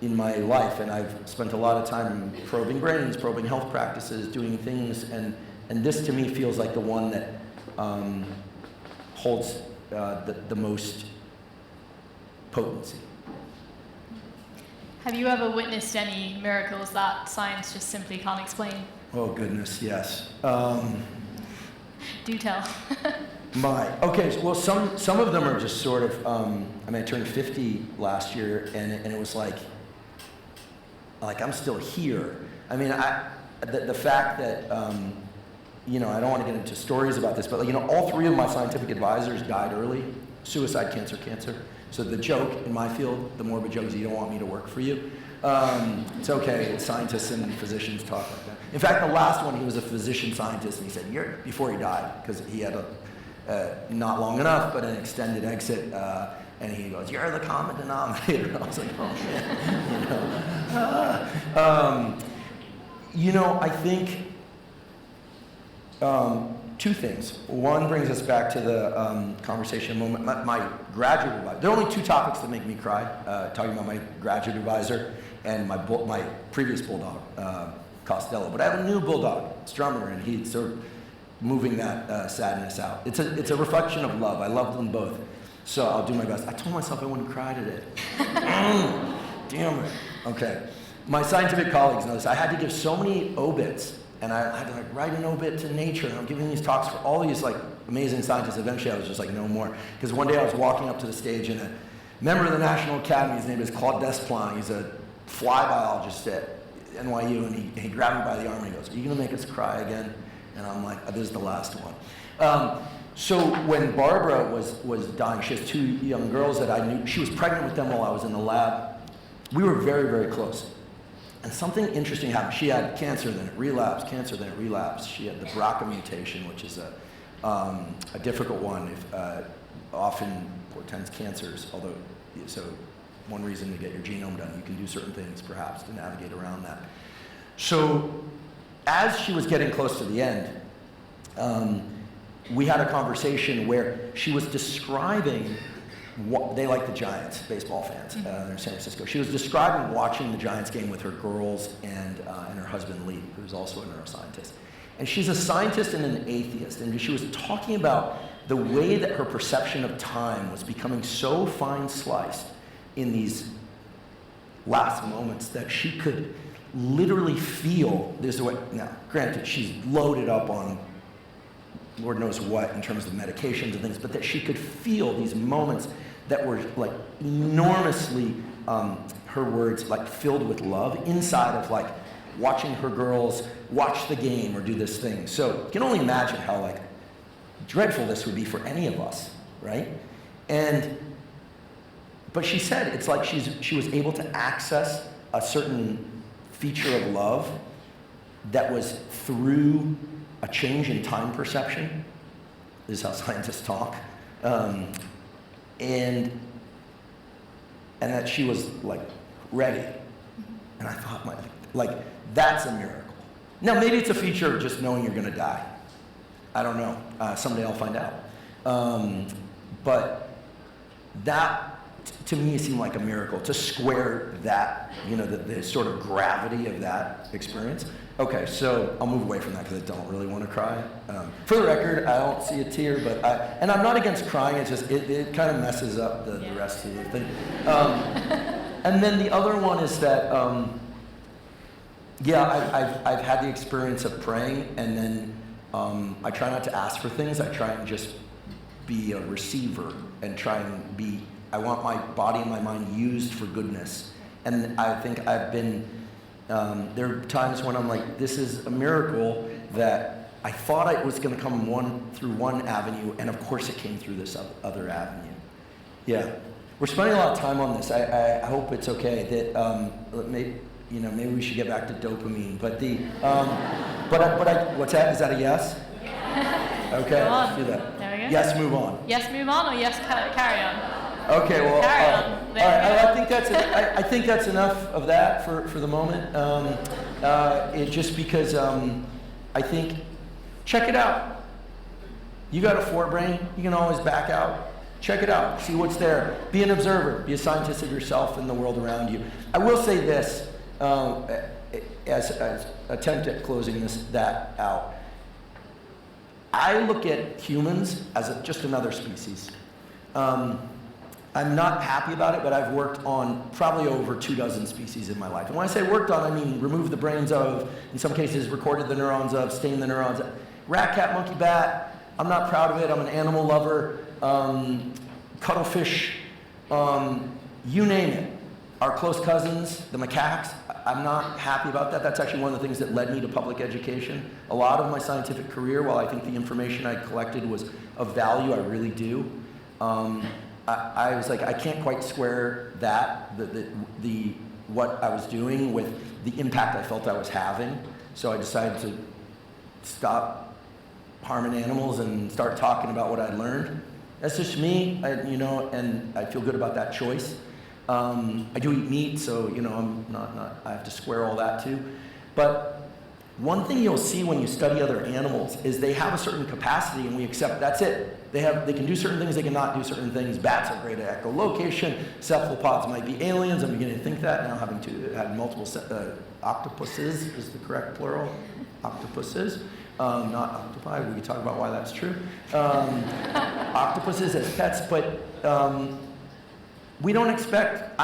in my life. And I've spent a lot of time probing brains, probing health practices, doing things, and this to me feels like the one that holds the most potency. Have you ever witnessed any miracles that science just simply can't explain? Oh goodness, yes. Do tell. Okay, well, some of them are just sort of, I turned 50 last year, and it was like I'm still here. The fact that, I don't want to get into stories about this, but all three of my scientific advisors died early: suicide, cancer. So the joke in my field, the morbid joke, is you don't want me to work for you. It's okay, scientists and physicians talk like that. In fact, the last one, he was a physician scientist, and he said, before he died, because he had not long enough, but an extended exit, and he goes, "You're the common denominator." I was like, oh man. I think two things. One brings us back to the conversation moment. My graduate advisor, there are only two topics that make me cry, talking about my graduate advisor and my previous bulldog, Costello. But I have a new bulldog, Strummer, and he's sort of moving that sadness out. It's a reflection of love. I love them both. So I'll do my best. I told myself I wouldn't cry today. Damn it. Okay. My scientific colleagues know this. I had to give so many obits, and I had to write an obit to Nature, and I'm giving these talks for all these amazing scientists. Eventually I was just no more. Because one day I was walking up to the stage, and a member of the National Academy, his name is Claude Desplan, he's a fly biologist at NYU, and he grabbed me by the arm and he goes, "Are you going to make us cry again?" And I'm like, "This is the last one." So when Barbara was dying, she has two young girls that I knew. She was pregnant with them while I was in the lab. We were very, very close. And something interesting happened. She had cancer, then it relapsed, cancer, then it relapsed. She had the BRCA mutation, which is a difficult one. Often portends cancers, although, so one reason to get your genome done, you can do certain things perhaps to navigate around that. So as she was getting close to the end, we had a conversation where she was describing they like the Giants, baseball fans. They're in San Francisco. She was describing watching the Giants game with her girls and her husband Lee, who's also a neuroscientist. And she's a scientist and an atheist, and she was talking about the way that her perception of time was becoming so fine-sliced in these last moments that she could literally feel this way. Now, granted, she's loaded up on Lord knows what in terms of medications and things, but that she could feel these moments that were enormously, her words, filled with love inside of watching her girls watch the game or do this thing. So you can only imagine how dreadful this would be for any of us, right? But she said it's like she was able to access a certain feature of love that was through a change in time perception. This is how scientists talk. And that she was ready. And I thought, that's a miracle. Now maybe it's a feature of just knowing you're going to die. I don't know. Someday I'll find out. But that to me seemed like a miracle to square that, the sort of gravity of that experience. Okay, so I'll move away from that because I don't really want to cry. For the record, I don't see a tear, but and I'm not against crying. It's just it kind of messes up the rest of the thing. And then the other one is that I've had the experience of praying, and then I try not to ask for things. I try and just be a receiver and try and be. I want my body and my mind used for goodness. And I think I've been, there are times when I'm like, this is a miracle that I thought it was going to come through one avenue, and of course it came through this other avenue. Yeah. We're spending a lot of time on this. I hope it's okay that maybe we should get back to dopamine. But what's that? Is that a yes? Okay, let's do that. There we go. Yes, move on. Yes, move on, or yes, carry on? Okay, well, carry on. All right. I think that's enough of that for the moment. Just because I think, check it out. You got a forebrain, you can always back out. Check it out, see what's there. Be an observer, be a scientist of yourself and the world around you. I will say this, as attempt at closing that out. I look at humans as just another species. I'm not happy about it, but I've worked on probably over 24 species in my life. And when I say worked on, I mean removed the brains of, in some cases recorded the neurons of, stained the neurons. Rat, cat, monkey, bat, I'm not proud of it. I'm an animal lover. Cuttlefish, you name it. Our close cousins, the macaques, I'm not happy about that. That's actually one of the things that led me to public education. A lot of my scientific career, while I think the information I collected was of value, I really do. I was like, I can't quite square that, what I was doing with the impact I felt I was having. So I decided to stop harming animals and start talking about what I'd learned. That's just me, and I feel good about that choice. I do eat meat, so I'm not. I have to square all that too. But one thing you'll see when you study other animals is they have a certain capacity, and we accept that's it. They can do certain things, they cannot do certain things. Bats are great at echolocation. Cephalopods might be aliens. I'm beginning to think that now, having had multiple octopuses is the correct plural. Octopuses. Not octopi. We can talk about why that's true. Octopuses as pets, but I don't expect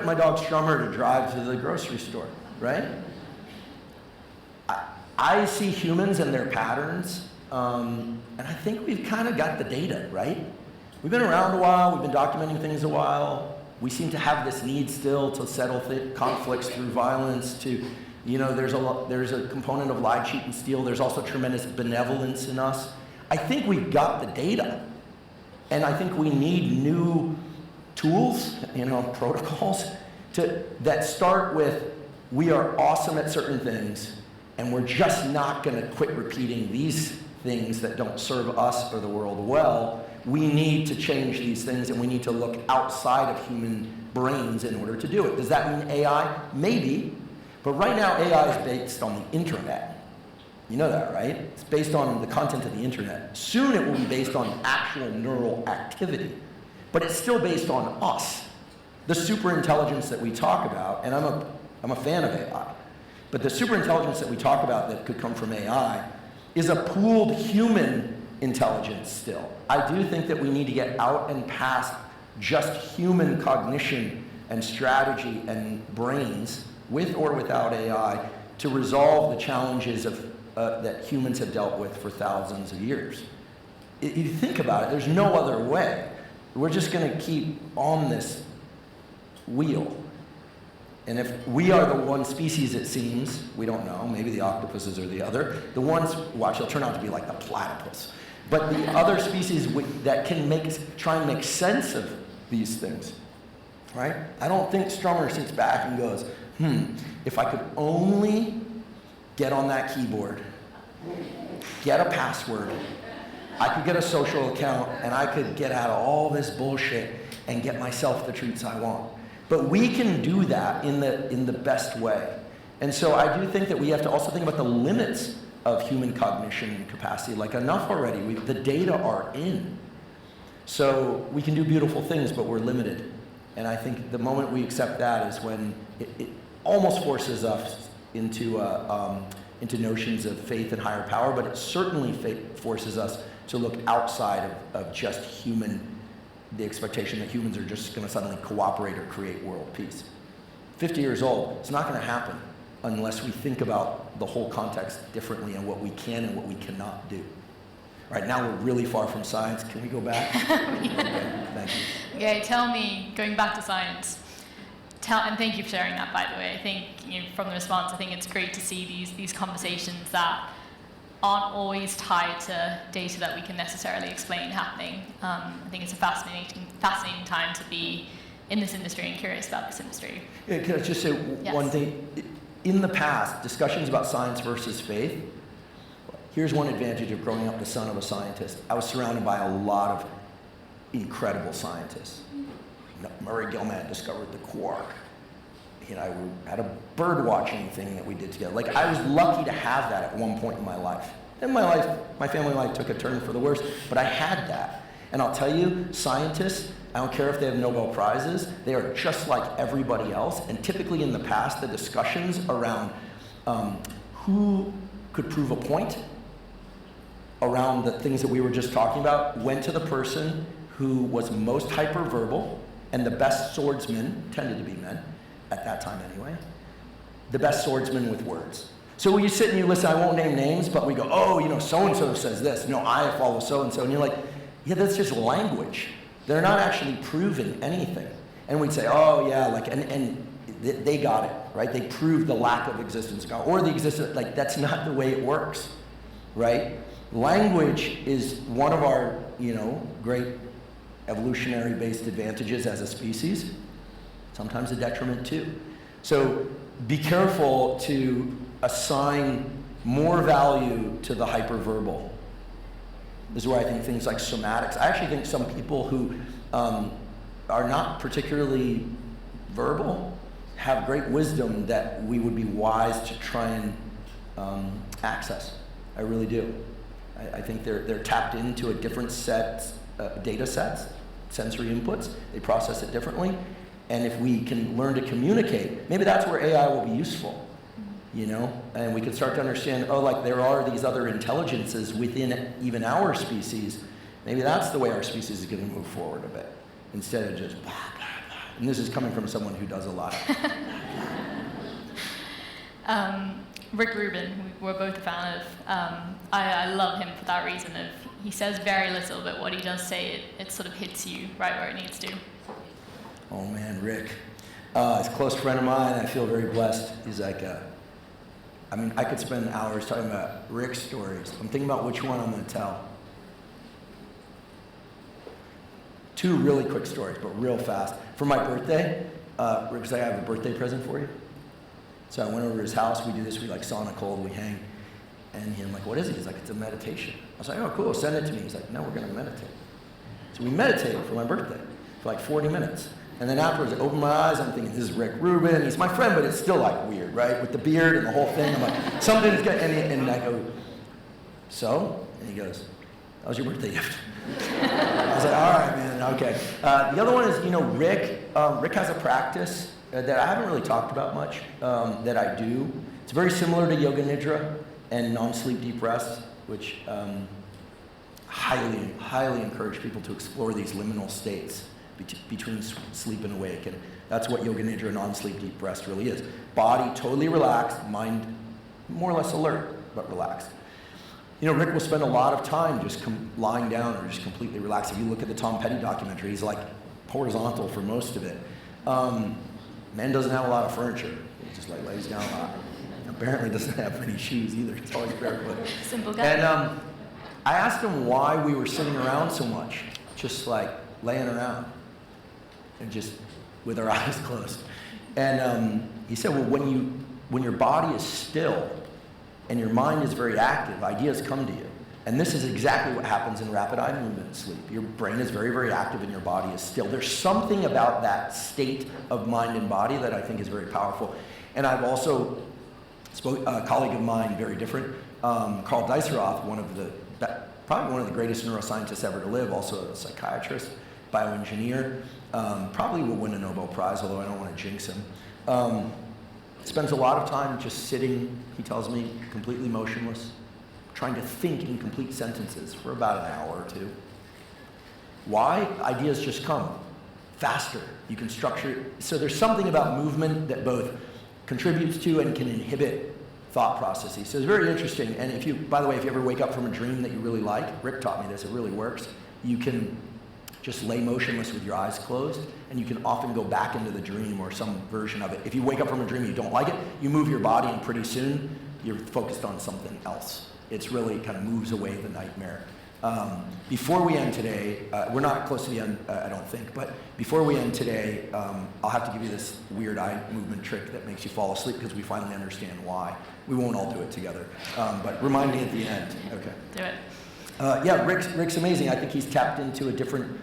my dog Strummer to drive to the grocery store, right? I see humans and their patterns, and I think we've kind of got the data, right? We've been around a while, we've been documenting things a while. We seem to have this need still to settle conflicts through violence, there's a component of lie, cheat, and steal. There's also tremendous benevolence in us. I think we've got the data. And I think we need new tools, protocols, that start with, we are awesome at certain things, and we're just not going to quit repeating these things that don't serve us or the world well. We need to change these things, and we need to look outside of human brains in order to do it. Does that mean AI? Maybe. But right now, AI is based on the internet. You know that, right? It's based on the content of the internet. Soon it will be based on actual neural activity. But it's still based on us. The superintelligence that we talk about, and I'm a fan of AI, but the superintelligence that we talk about that could come from AI is a pooled human intelligence still. I do think that we need to get out and past just human cognition and strategy and brains, with or without AI, to resolve the challenges that humans have dealt with for thousands of years. If you think about it, there's no other way. We're just going to keep on this wheel. And if we are the one species, it seems, we don't know, maybe the octopuses are the other, the ones, watch, they'll turn out to be like the platypus. But the other species that can try and make sense of these things, right? I don't think Strummer sits back and goes, if I could only get on that keyboard, get a password, I could get a social account, and I could get out of all this bullshit and get myself the treats I want. But we can do that in the best way. And so I do think that we have to also think about the limits of human cognition and capacity. Like, enough already. The data are in. So we can do beautiful things, but we're limited. And I think the moment we accept that is when it almost forces us into notions of faith and higher power, but it certainly forces us to look outside of just the expectation that humans are just going to suddenly cooperate or create world peace. 50 years old, it's not going to happen unless we think about the whole context differently and what we can and what we cannot do. Right now we're really far from science. Can we go back? Okay, thank you. Okay, tell me, going back to science, and thank you for sharing that, by the way. I think from the response, I think it's great to see these conversations that aren't always tied to data that we can necessarily explain happening. I think it's a fascinating time to be in this industry and curious about this industry. Yeah, can I just say one thing? In the past, discussions about science versus faith, here's one advantage of growing up the son of a scientist. I was surrounded by a lot of incredible scientists. Murray Gell-Mann discovered the quark. We had a bird watching thing that we did together. Like, I was lucky to have that at one point in my life. Then my family life took a turn for the worse, but I had that. And I'll tell you, scientists, I don't care if they have Nobel Prizes, they are just like everybody else. And typically in the past, the discussions around who could prove a point around the things that we were just talking about went to the person who was most hyperverbal, and the best swordsman, tended to be men, at that time anyway, the best swordsman with words. So when you sit and you listen, I won't name names, but we go, oh, so-and-so says this, no, I follow so-and-so, and you're like, yeah, that's just language. They're not actually proving anything. And we'd say, oh yeah, and they got it, right? They proved the lack of existence of God, or the existence, that's not the way it works, right? Language is one of our, great evolutionary-based advantages as a species, sometimes a detriment too. So be careful to assign more value to the hyperverbal. This is where I think things like somatics, I actually think some people who are not particularly verbal have great wisdom that we would be wise to try and access. I really do. I think they're tapped into a different set, data sets, sensory inputs. They process it differently. And if we can learn to communicate, maybe that's where AI will be useful, And we can start to understand, there are these other intelligences within even our species. Maybe that's the way our species is going to move forward a bit, instead of just blah, blah, blah. And this is coming from someone who does a lot of Rick Rubin, who we're both a fan of, I love him for that reason of he says very little, but what he does say, it sort of hits you right where it needs to. Oh man, Rick. He's a close friend of mine. I feel very blessed. He's like, I could spend hours talking about Rick's stories. I'm thinking about which one I'm going to tell. Two really quick stories, but real fast. For my birthday, Rick's like, I have a birthday present for you. So I went over to his house. We do this. We sauna cold. We hang. And I'm like, what is it? He's like, it's a meditation. I was like, oh, cool. Send it to me. He's like, no, we're going to meditate. So we meditated for my birthday for 40 minutes. And then afterwards, I opened my eyes. I'm thinking, this is Rick Rubin. He's my friend, but it's still weird, right? With the beard and the whole thing. I'm like, something's good. And I go, so? And he goes, that was your birthday gift. I was like, all right, man, okay. The other one is, Rick has a practice that I haven't really talked about much, that I do. It's very similar to Yoga Nidra and non-sleep deep rest, which highly, highly encourage people to explore these liminal states between sleep and awake. And that's what Yoga Nidra and non-sleep deep rest really is. Body totally relaxed, mind more or less alert, but relaxed. Rick will spend a lot of time just lying down or just completely relaxed. If you look at the Tom Petty documentary, he's horizontal for most of it. Man doesn't have a lot of furniture. He just lays down a lot. Apparently doesn't have any shoes either. He's always barefoot. Simple guy. And I asked him why we were sitting around so much, just laying around and just with our eyes closed. And he said, well, when your body is still and your mind is very active, ideas come to you. And this is exactly what happens in rapid eye movement sleep. Your brain is very, very active and your body is still. There's something about that state of mind and body that I think is very powerful. And I've also a colleague of mine, very different, Carl Deisseroth, probably one of the greatest neuroscientists ever to live, also a psychiatrist. bioengineer, probably will win a Nobel Prize, although I don't want to jinx him. Spends a lot of time just sitting, he tells me, completely motionless, trying to think in complete sentences for about an hour or two. Why? Ideas just come faster. You can structure, so there's something about movement that both contributes to and can inhibit thought processes. So it's very interesting. And if you, by the way, if you ever wake up from a dream that you really like, Rick taught me this, it really works. You can just lay motionless with your eyes closed, and you can often go back into the dream or some version of it. If you wake up from a dream and you don't like it, you move your body, and pretty soon you're focused on something else. It's really kind of moves away the nightmare. Before we end today, we're not close to the end, I don't think, but before we end today, I'll have to give you this weird eye movement trick that makes you fall asleep because we finally understand why. We won't all do it together, but remind me at the end. Okay. Do it. Yeah, Rick's amazing. I think he's tapped into a different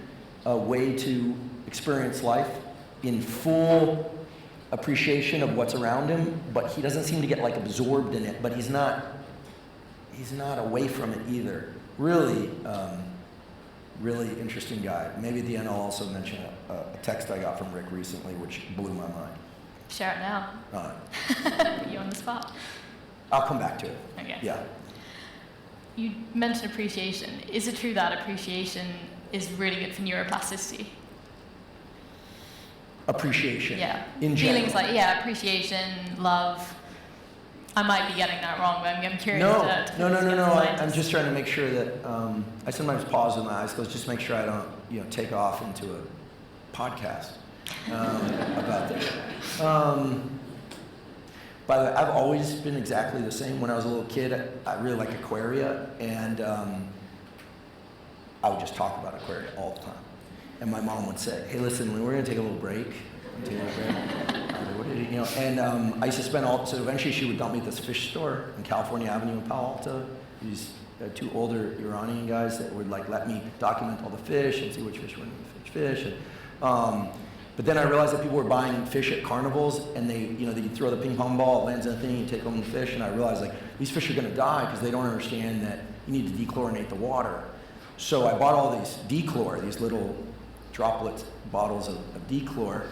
way to experience life in full appreciation of what's around him, but he doesn't seem to get like absorbed in it, but he's not away from it either. Really, really interesting guy. Maybe at the end I'll also mention a text I got from Rick recently, which blew my mind. Share it now. Put you on the spot. I'll come back to it. Okay. Yeah. You mentioned appreciation. Is it true that appreciation is really good for neuroplasticity? Appreciation. Yeah. In general. Feelings like, yeah, appreciation, love. I might be getting that wrong, but I'm curious No. I'm just trying to make sure that I sometimes pause with my eyes closed, just make sure I don't, take off into a podcast about this. By the way, I've always been exactly the same. When I was a little kid, I really liked Aquaria, and I would just talk about Aquaria all the time. And my mom would say, "Hey, listen, we're going to take a little break." And I used to spend so eventually she would dump me at this fish store in California Avenue in Palo Alto. These two older Iranian guys that would let me document all the fish and see which fish were in which fish. And, but then I realized that people were buying fish at carnivals, and they throw the ping pong ball, it lands in a thing, you take home the fish, and I realized these fish are going to die because they don't understand that you need to dechlorinate the water. So I bought all these dechlor, these little droplet bottles of dechlor.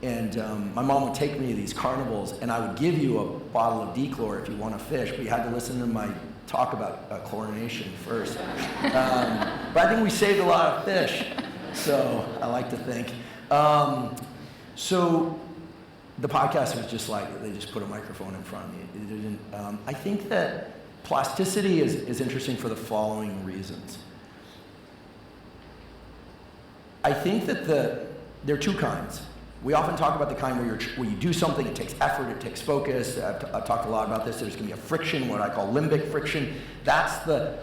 And my mom would take me to these carnivals, and I would give you a bottle of dechlor if you want a fish, but you had to listen to my talk about chlorination first. But I think we saved a lot of fish, so I like to think. So the podcast was just they just put a microphone in front of me. It didn't, I think that plasticity is interesting for the following reasons. I think that there are two kinds. We often talk about the kind where you do something, it takes effort, it takes focus. I've talked a lot about this. There's going to be a friction, what I call limbic friction. That's the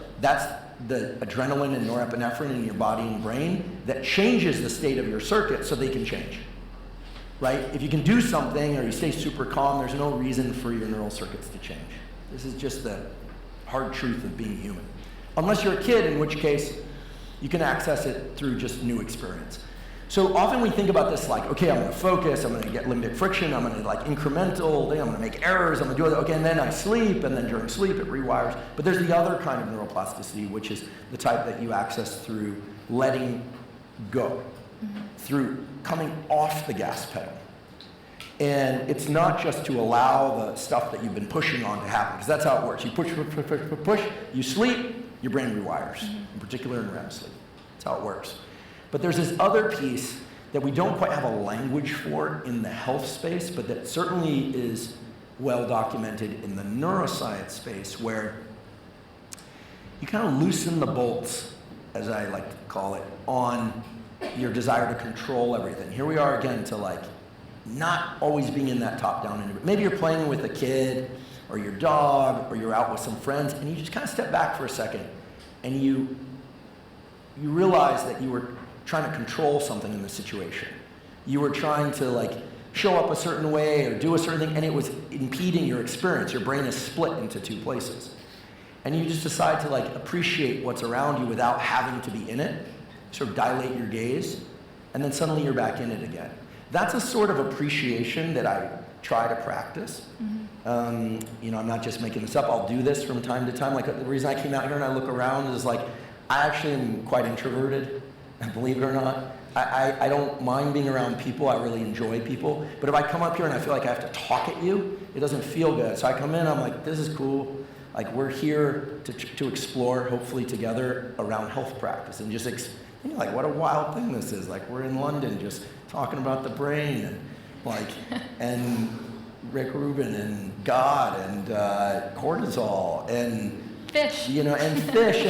adrenaline and norepinephrine in your body and brain that changes the state of your circuit so they can change. Right? If you can do something or you stay super calm, there's no reason for your neural circuits to change. This is just the hard truth of being human. Unless you're a kid, in which case you can access it through just new experience. So often we think about this okay, I'm going to focus, I'm going to get limbic friction, I'm going to incremental thing, I'm going to make errors, I'm going to do it, okay, and then I sleep, and then during sleep it rewires. But there's the other kind of neuroplasticity, which is the type that you access through letting go, through coming off the gas pedal. And it's not just to allow the stuff that you've been pushing on to happen, because that's how it works. You push, you sleep, your brain rewires, in particular in REM sleep. That's how it works. But there's this other piece that we don't quite have a language for in the health space, but that certainly is well documented in the neuroscience space, where you kind of loosen the bolts, as I like to call it, on your desire to control everything. Here we are again to not always being in that top-down individual. Maybe you're playing with a kid or your dog or you're out with some friends and you just kind of step back for a second and you realize that you were trying to control something in the situation. You were trying to show up a certain way or do a certain thing, and it was impeding your experience. Your brain is split into two places. And you just decide to appreciate what's around you without having to be in it, sort of dilate your gaze, and then suddenly you're back in it again. That's a sort of appreciation that I try to practice. I'm not just making this up. I'll do this from time to time. The reason I came out here and I look around is I actually am quite introverted, and believe it or not. I don't mind being around people. I really enjoy people. But if I come up here and I feel like I have to talk at you, it doesn't feel good. So I come in, I'm like, this is cool. Like, we're here to explore, hopefully together, around health practice. And just, like, what a wild thing this is. Like, we're in London just talking about the brain and, like, and Rick Rubin and God and cortisol and fish. And fish.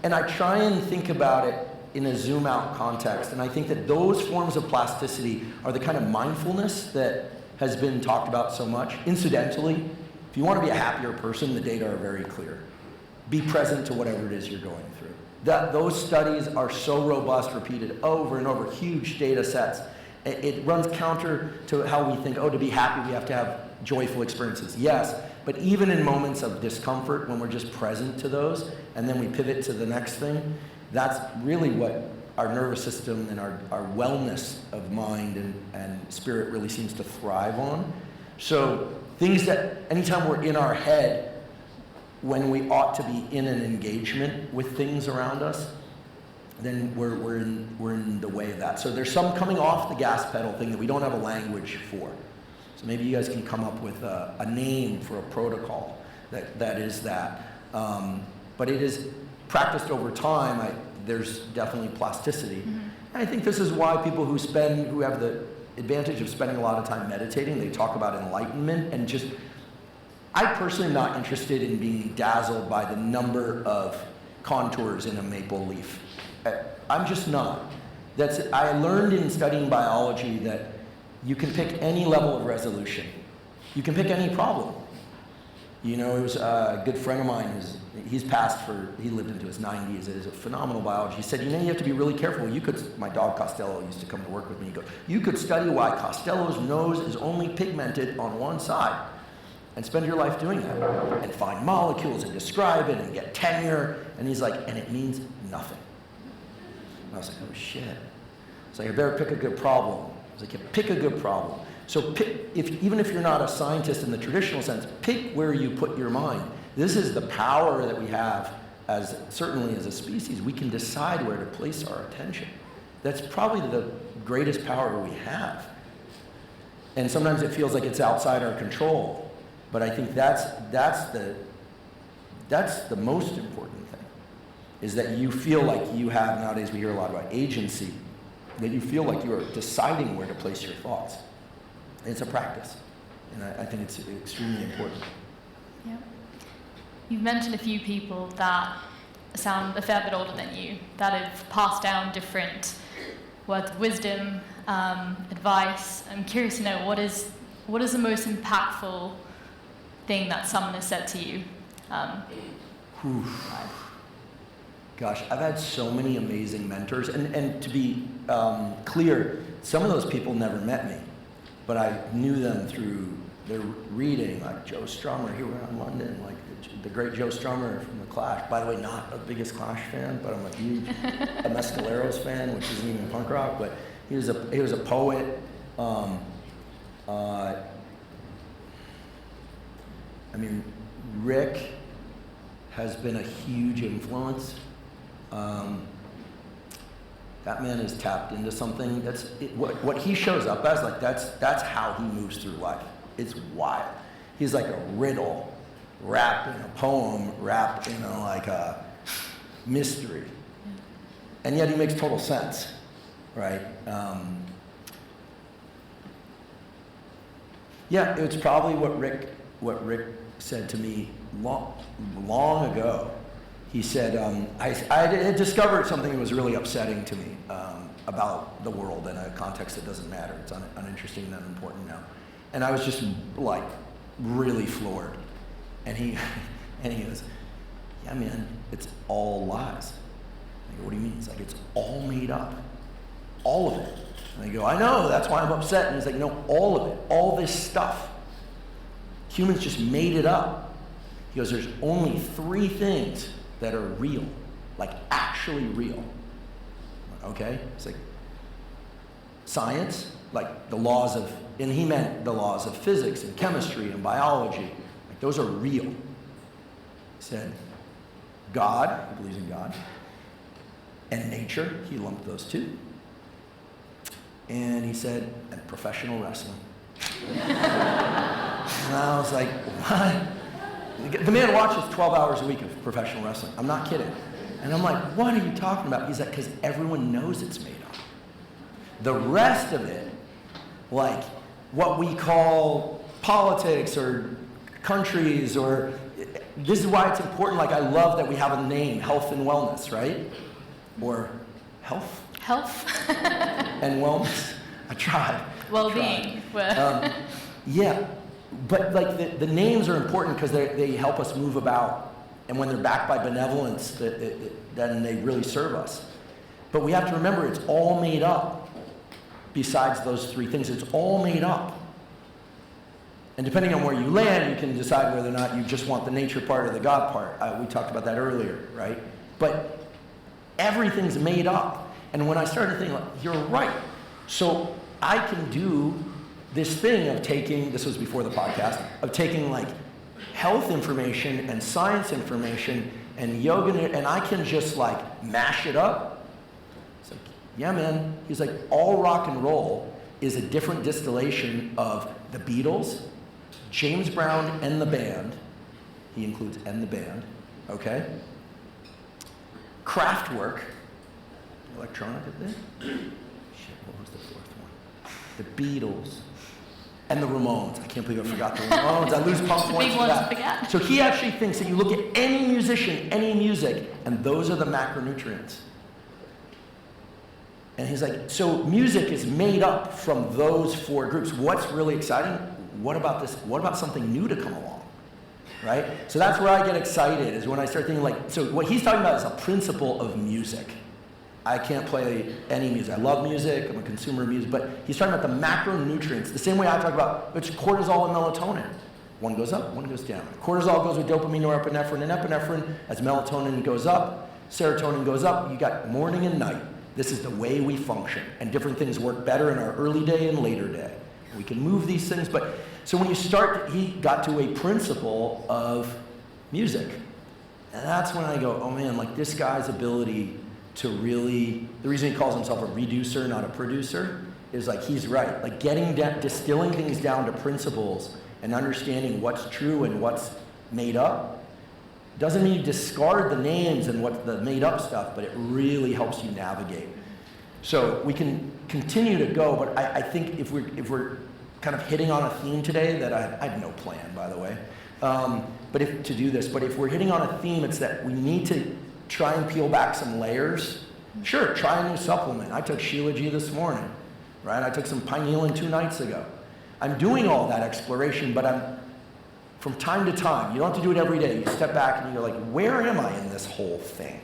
And I try and think about it in a zoom out context. And I think that those forms of plasticity are the kind of mindfulness that has been talked about so much. Incidentally, if you want to be a happier person, the data are very clear. Be present to whatever it is you're going through. Those studies are so robust, repeated over and over, huge data sets. It runs counter to how we think, to be happy we have to have joyful experiences. Yes, but even in moments of discomfort, when we're just present to those, and then we pivot to the next thing, that's really what our nervous system and our wellness of mind and spirit really seems to thrive on. So things that, anytime we're in our head, when we ought to be in an engagement with things around us, then we're in the way of that. So there's some coming off the gas pedal thing that we don't have a language for. So maybe you guys can come up with a name for a protocol that is that. But it is practiced over time. There's definitely plasticity. Mm-hmm. And I think this is why people who have the advantage of spending a lot of time meditating, they talk about enlightenment and just, I personally am not interested in being dazzled by the number of contours in a maple leaf. I'm just not. I learned in studying biology that you can pick any level of resolution. You can pick any problem. It was a good friend of mine, he lived into his 90s, is a phenomenal biologist. He said, you have to be really careful. My dog Costello used to come to work with me. He goes, you could study why Costello's nose is only pigmented on one side and spend your life doing that and find molecules and describe it and get tenure. And he's like, and it means nothing. And I was like, oh shit. It's like, I better pick a good problem. I was like, yeah, pick a good problem. So even if you're not a scientist in the traditional sense, pick where you put your mind. This is the power that we have, certainly as a species. We can decide where to place our attention. That's probably the greatest power we have. And sometimes it feels like it's outside our control. But I think that's the most important thing, is that you feel like you have, nowadays we hear a lot about agency, that you feel like you are deciding where to place your thoughts. It's a practice, and I think it's extremely important. Yeah. You've mentioned a few people that sound a fair bit older than you, that have passed down different words of wisdom, advice. I'm curious to know, what is the most impactful thing that someone has said to you? Gosh, I've had so many amazing mentors, and to be clear, some of those people never met me. But I knew them through their reading, like Joe Strummer here around London, like the great Joe Strummer from The Clash. By the way, not the biggest Clash fan, but I'm a huge Mescaleros fan, which isn't even punk rock. But he was a poet. Rick has been a huge influence. That man is tapped into something. What he shows up as, like that's how he moves through life. It's wild. He's like a riddle wrapped in a poem, wrapped in a mystery, and yet he makes total sense, right? It's probably what Rick said to me long ago. He said, I had discovered something that was really upsetting to me about the world in a context that doesn't matter. It's uninteresting and unimportant now. And I was just like really floored. And he goes, yeah, man, it's all lies. I go, what do you mean? He's like, it's all made up. All of it. And I go, I know, that's why I'm upset. And he's like, no, all of it, all this stuff. Humans just made it up. He goes, there's only 3 things that are real, like actually real. Okay? It's like science, like the laws of, and he meant the laws of physics and chemistry and biology. Like those are real. He said, God, he believes in God, and nature, he lumped those two. And he said, and professional wrestling. And I was like, what? The man watches 12 hours a week of professional wrestling. I'm not kidding. And I'm like, what are you talking about? He's like, because everyone knows it's made up. The rest of it, like what we call politics or countries, or this is why it's important. Like, I love that we have a name, health and wellness, right? Or health? Healf. And wellness. I tried. Wellbeing. Yeah, but like the names are important because they help us move about, and when they're backed by benevolence, then they really serve us. But we have to remember it's all made up. Besides those three things, it's all made up. And depending on where you land, you can decide whether or not you just want the nature part or the God part. We talked about that earlier, right? But everything's made up. And when I started thinking, like, you're right. So I can do this thing of taking, this was before the podcast, of taking like health information and science information and yoga, and I can just like mash it up. It's like, yeah, man. He's like, all rock and roll is a different distillation of the Beatles, James Brown and the band. He includes and the band, okay? Kraftwerk, electronic, I think. Shit, what was the fourth one? The Beatles. And the Ramones. I can't believe I forgot the Ramones. I lose pump points for that. So he actually thinks that you look at any musician, any music, and those are the macronutrients. And he's like, so music is made up from those four groups. What's really exciting? What about this? What about something new to come along? Right? So that's where I get excited, is when I start thinking like, so what he's talking about is a principle of music. I can't play any music. I love music. I'm a consumer of music. But he's talking about the macronutrients, the same way I talk about it's cortisol and melatonin. One goes up, one goes down. Cortisol goes with dopamine, norepinephrine, and epinephrine. As melatonin goes up, serotonin goes up. You got morning and night. This is the way we function. And different things work better in our early day and later day. We can move these things. But so when you start, he got to a principle of music. And that's when I go, oh man, like this guy's ability to really, the reason he calls himself a reducer, not a producer, is like he's right. Like distilling things down to principles and understanding what's true and what's made up doesn't mean you discard the names and what the made up stuff, but it really helps you navigate. So we can continue to go, but I think if we're kind of hitting on a theme today that I have no plan, by the way, but if we're hitting on a theme, it's that we need to try and peel back some layers. Sure, try a new supplement. I took Shilajit this morning, right? I took some pinealin 2 nights ago. I'm doing all that exploration, but I'm, from time to time, you don't have to do it every day. You step back and you're like, where am I in this whole thing?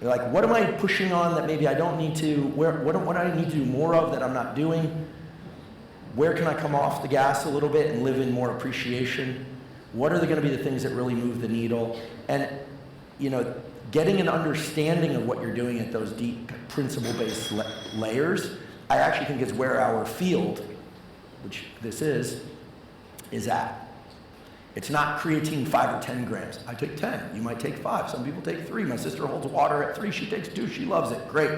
You're like, what am I pushing on that maybe I don't need to, what do I need to do more of that I'm not doing? Where can I come off the gas a little bit and live in more appreciation? What are going to be the things that really move the needle? And, you know, getting an understanding of what you're doing at those deep principle-based layers, I actually think is where our field, which this is at. It's not creatine 5 or 10 grams. I take 10. You might take 5. Some people take 3. My sister holds water at 3. She takes 2. She loves it. Great.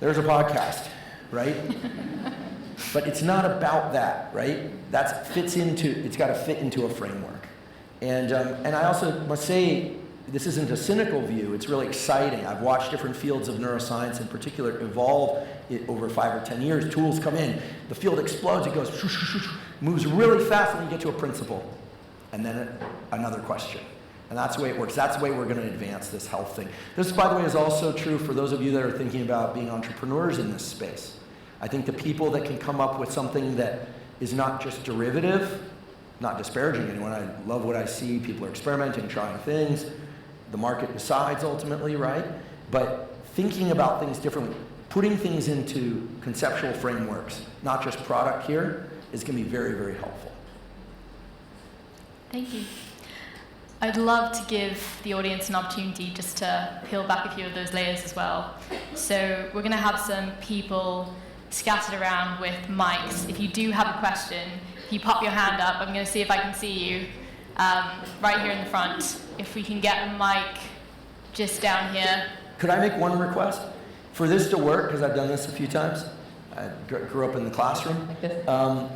There's a podcast, right? But it's not about that, right? It's got to fit into a framework. And I also must say, this isn't a cynical view, it's really exciting. I've watched different fields of neuroscience in particular evolve over 5 or 10 years. Tools come in, the field explodes, it goes, moves really fast, and you get to a principle. And then another question. And that's the way it works. That's the way we're going to advance this health thing. This, by the way, is also true for those of you that are thinking about being entrepreneurs in this space. I think the people that can come up with something that is not just derivative, not disparaging anyone, I love what I see, people are experimenting, trying things. The market decides ultimately, right? But thinking about things differently, putting things into conceptual frameworks, not just product here, is going to be very, very helpful. Thank you. I'd love to give the audience an opportunity just to peel back a few of those layers as well. So we're going to have some people scattered around with mics. If you do have a question, if you pop your hand up, I'm going to see if I can see you. Right here in the front. If we can get a mic just down here. Could I make one request? For this to work, because I've done this a few times, I grew up in the classroom. Like this?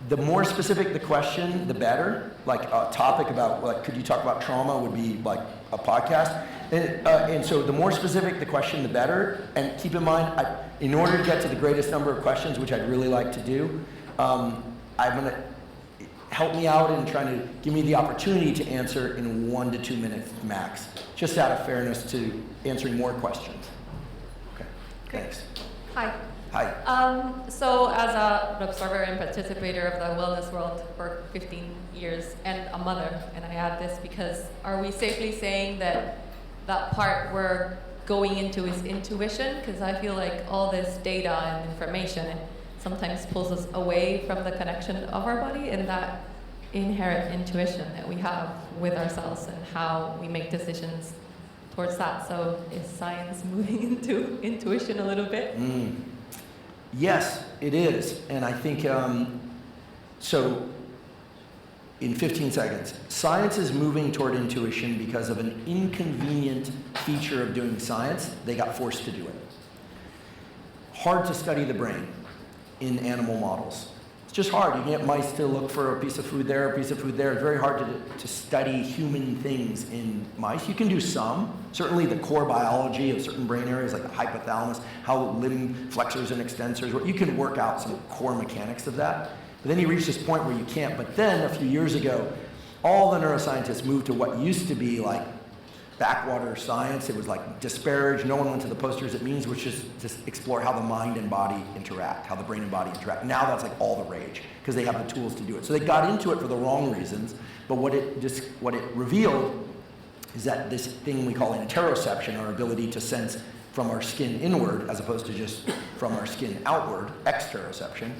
The more specific the question, the better. Like a topic about, like, could you talk about trauma would be like a podcast. And so the more specific the question, the better. And keep in mind, in order to get to the greatest number of questions, which I'd really like to do, I'm going to help me out in trying to give me the opportunity to answer in 1 to 2 minutes max, just out of fairness to answering more questions. Okay, thanks. Hi. Hi. So as an observer and participator of the wellness world for 15 years and a mother, and I add this because are we safely saying that that part we're going into is intuition? Because I feel like all this data and information sometimes pulls us away from the connection of our body and that inherent intuition that we have with ourselves and how we make decisions towards that. So is science moving into intuition a little bit? Yes, it is. And I think, so in 15 seconds, science is moving toward intuition because of an inconvenient feature of doing science. They got forced to do it. Hard to study the brain in animal models. It's just hard. You can get mice to look for a piece of food there, a piece of food there. It's very hard to study human things in mice. You can do some. Certainly the core biology of certain brain areas like the hypothalamus, how limb flexors and extensors, you can work out some core mechanics of that. But then you reach this point where you can't. But then a few years ago, all the neuroscientists moved to what used to be like backwater science. It was like disparaged. No one went to the posters. It means which is to explore how the mind and body interact, how the brain and body interact. Now that's like all the rage because they have the tools to do it. So they got into it for the wrong reasons. But what it revealed is that this thing we call interoception, our ability to sense from our skin inward as opposed to just from our skin outward, exteroception,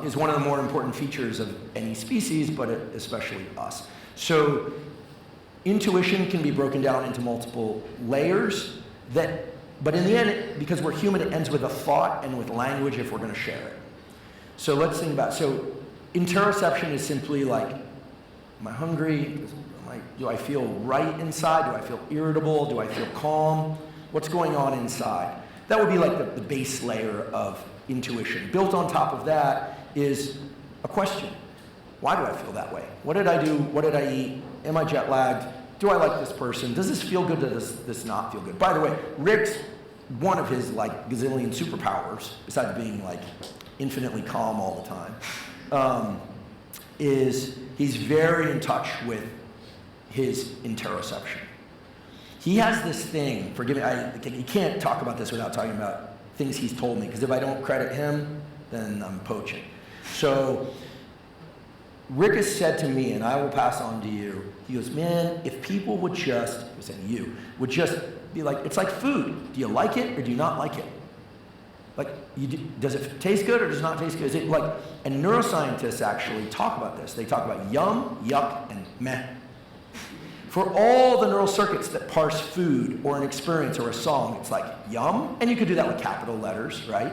is one of the more important features of any species, but especially us. So intuition can be broken down into multiple layers, but in the end, because we're human, it ends with a thought and with language if we're going to share it. So let's think about, so interoception is simply like, am I hungry? Do I feel right inside? Do I feel irritable? Do I feel calm? What's going on inside? That would be like the base layer of intuition. Built on top of that is a question. Why do I feel that way? What did I do? What did I eat? Am I jet lagged? Do I like this person? Does this feel good? Does this not feel good? By the way, Rick's, one of his like gazillion superpowers, besides being like infinitely calm all the time, is he's very in touch with his interoception. He has this thing, forgive me, you can't talk about this without talking about things he's told me, because if I don't credit him, then I'm poaching. So Rick has said to me, and I will pass on to you, he goes, man, if people would just, he was saying you, would just be like, it's like food. Do you like it or do you not like it? Like, does it taste good or does it not taste good? Is it like, and neuroscientists actually talk about this. They talk about yum, yuck, and meh. For all the neural circuits that parse food or an experience or a song, it's like yum, and you could do that with capital letters, right?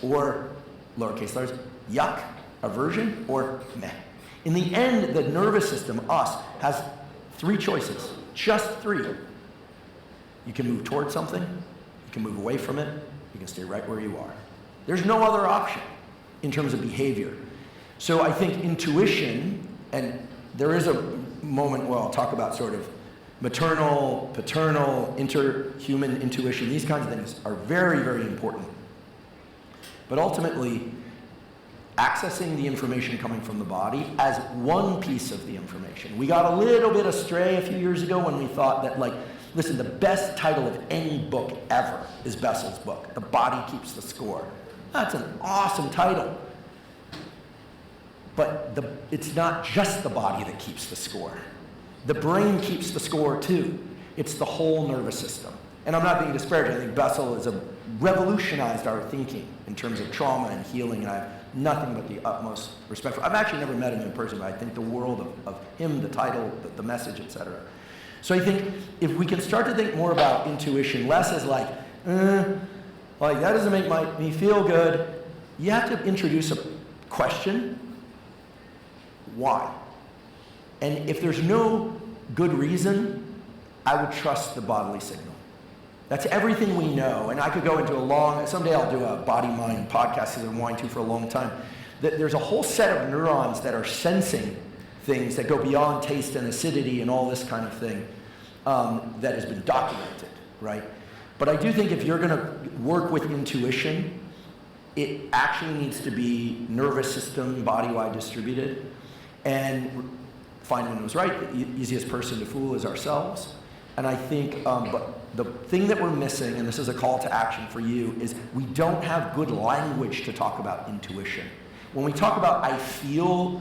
Or lowercase letters, yuck, aversion, or meh. In the end, the nervous system, us, has 3 choices, just 3. You can move towards something, you can move away from it, you can stay right where you are. There's no other option in terms of behavior. So I think intuition, and there is a moment where I'll talk about sort of maternal, paternal, interhuman intuition. These kinds of things are very, very important. But ultimately, accessing the information coming from the body as one piece of the information. We got a little bit astray a few years ago when we thought that, like, listen, the best title of any book ever is Bessel's book, The Body Keeps the Score. That's an awesome title. But it's not just the body that keeps the score. The brain keeps the score too. It's the whole nervous system. And I'm not being disparaging. I think Bessel has revolutionized our thinking in terms of trauma and healing, and I have nothing but the utmost respect for. I've actually never met him in person, but I think the world of him, the title, the message, etc. So I think if we can start to think more about intuition, less as like that doesn't make me feel good. You have to introduce a question. Why? And if there's no good reason, I would trust the bodily signal. That's everything we know. And I could go into someday I'll do a body-mind podcast that I've been wanting to for a long time. There's a whole set of neurons that are sensing things that go beyond taste and acidity and all this kind of thing that has been documented, right? But I do think if you're going to work with intuition, it actually needs to be nervous system, body-wide distributed. And Feynman was right, the easiest person to fool is ourselves. And I think, but the thing that we're missing, and this is a call to action for you, is we don't have good language to talk about intuition. When we talk about I feel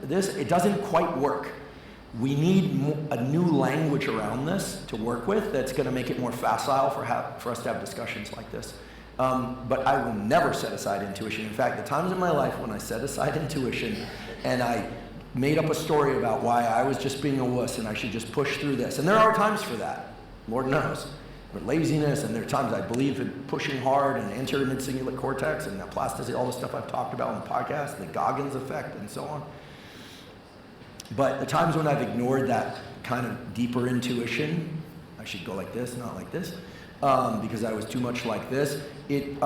this, it doesn't quite work. We need a new language around this to work with that's going to make it more facile for us to have discussions like this. But I will never set aside intuition. In fact, the times in my life when I set aside intuition and I made up a story about why I was just being a wuss and I should just push through this. And there are times for that, Lord knows. But laziness, and there are times I believe in pushing hard and anterior mid-cingulate cortex and plasticity, all the stuff I've talked about on the podcast, the Goggins effect and so on. But the times when I've ignored that kind of deeper intuition, I should go like this, not like this, because I was too much like this, it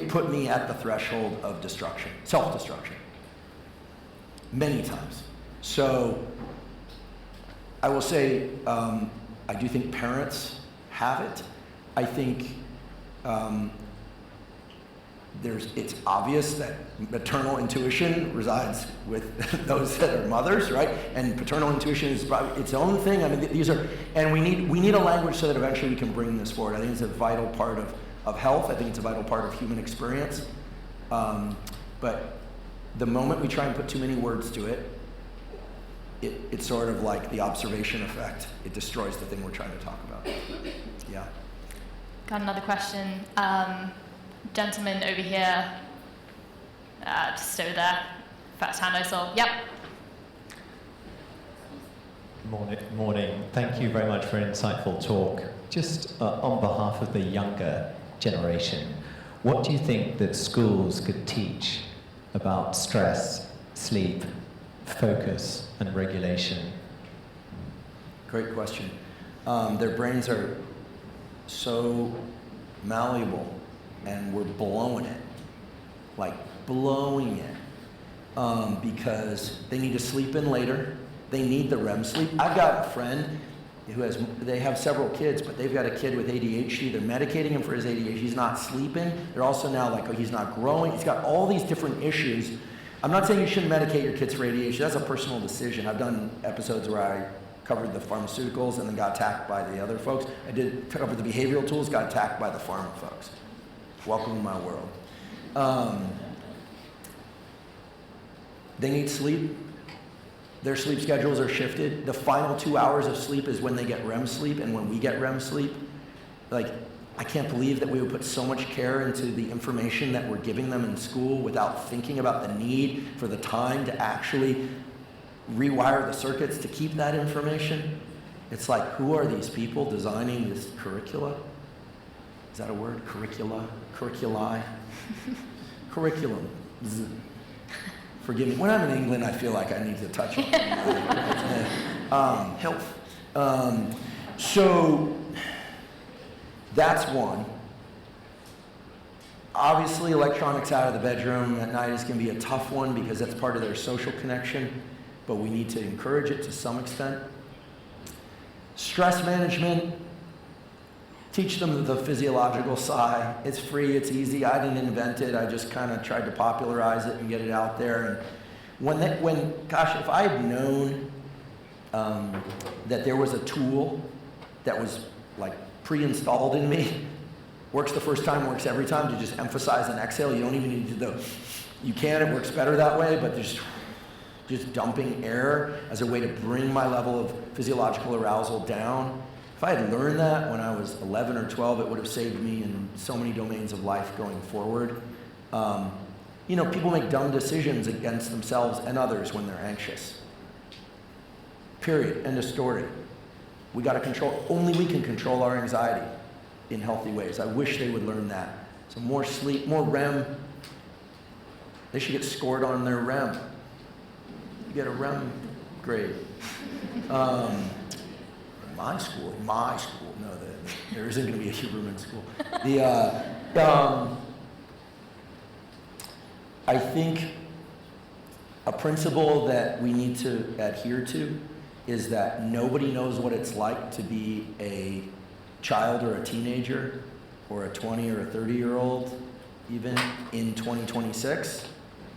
put me at the threshold of destruction, self-destruction. Many times. So I will say, I do think parents have it. I think it's obvious that maternal intuition resides with those that are mothers, right? And paternal intuition is probably its own thing. I mean, these are, and we need a language so that eventually we can bring this forward. I think it's a vital part of health. I think it's a vital part of human experience. But the moment we try and put too many words to it, it's sort of like the observation effect. It destroys the thing we're trying to talk about. Yeah. Got another question. Gentleman over here, just over there. First hand I saw. Yep. Morning. Thank you very much for an insightful talk. Just on behalf of the younger generation, what do you think that schools could teach about stress, sleep, focus, and regulation? Great question. Their brains are so malleable, and we're blowing it, like blowing it, because they need to sleep in later. They need the REM sleep. I've got a friend they have several kids, but they've got a kid with ADHD. They're medicating him for his ADHD. He's not sleeping. They're also now like, oh, he's not growing. He's got all these different issues. I'm not saying you shouldn't medicate your kids for ADHD. That's a personal decision. I've done episodes where I covered the pharmaceuticals and then got attacked by the other folks. I did cover the behavioral tools, got attacked by the pharma folks. Welcome to my world. They need sleep. Their sleep schedules are shifted. The final 2 hours of sleep is when they get REM sleep and when we get REM sleep. Like, I can't believe that we would put so much care into the information that we're giving them in school without thinking about the need for the time to actually rewire the circuits to keep that information. It's like, who are these people designing this curricula? Is that a word? Curricula? Curriculi? Curriculum. Forgive me. When I'm in England, I feel like I need to touch on health. So that's one. Obviously, electronics out of the bedroom at night is going to be a tough one because that's part of their social connection, but we need to encourage it to some extent. Stress management. Teach them the physiological side. It's free, it's easy. I didn't invent it. I just kind of tried to popularize it and get it out there. And gosh, if I had known that there was a tool that was like pre-installed in me, works the first time, works every time, to just emphasize and exhale. You don't even need to do it works better that way, but just dumping air as a way to bring my level of physiological arousal down. If I had learned that when I was 11 or 12, it would have saved me in so many domains of life going forward. People make dumb decisions against themselves and others when they're anxious. Period. End of story. We got to control, only we can control our anxiety in healthy ways. I wish they would learn that. So more sleep, more REM. They should get scored on their REM. You get a REM grade. my school. No, there isn't going to be a Huberman school. I think a principle that we need to adhere to is that nobody knows what it's like to be a child or a teenager or a 20 or a 30-year-old even in 2026,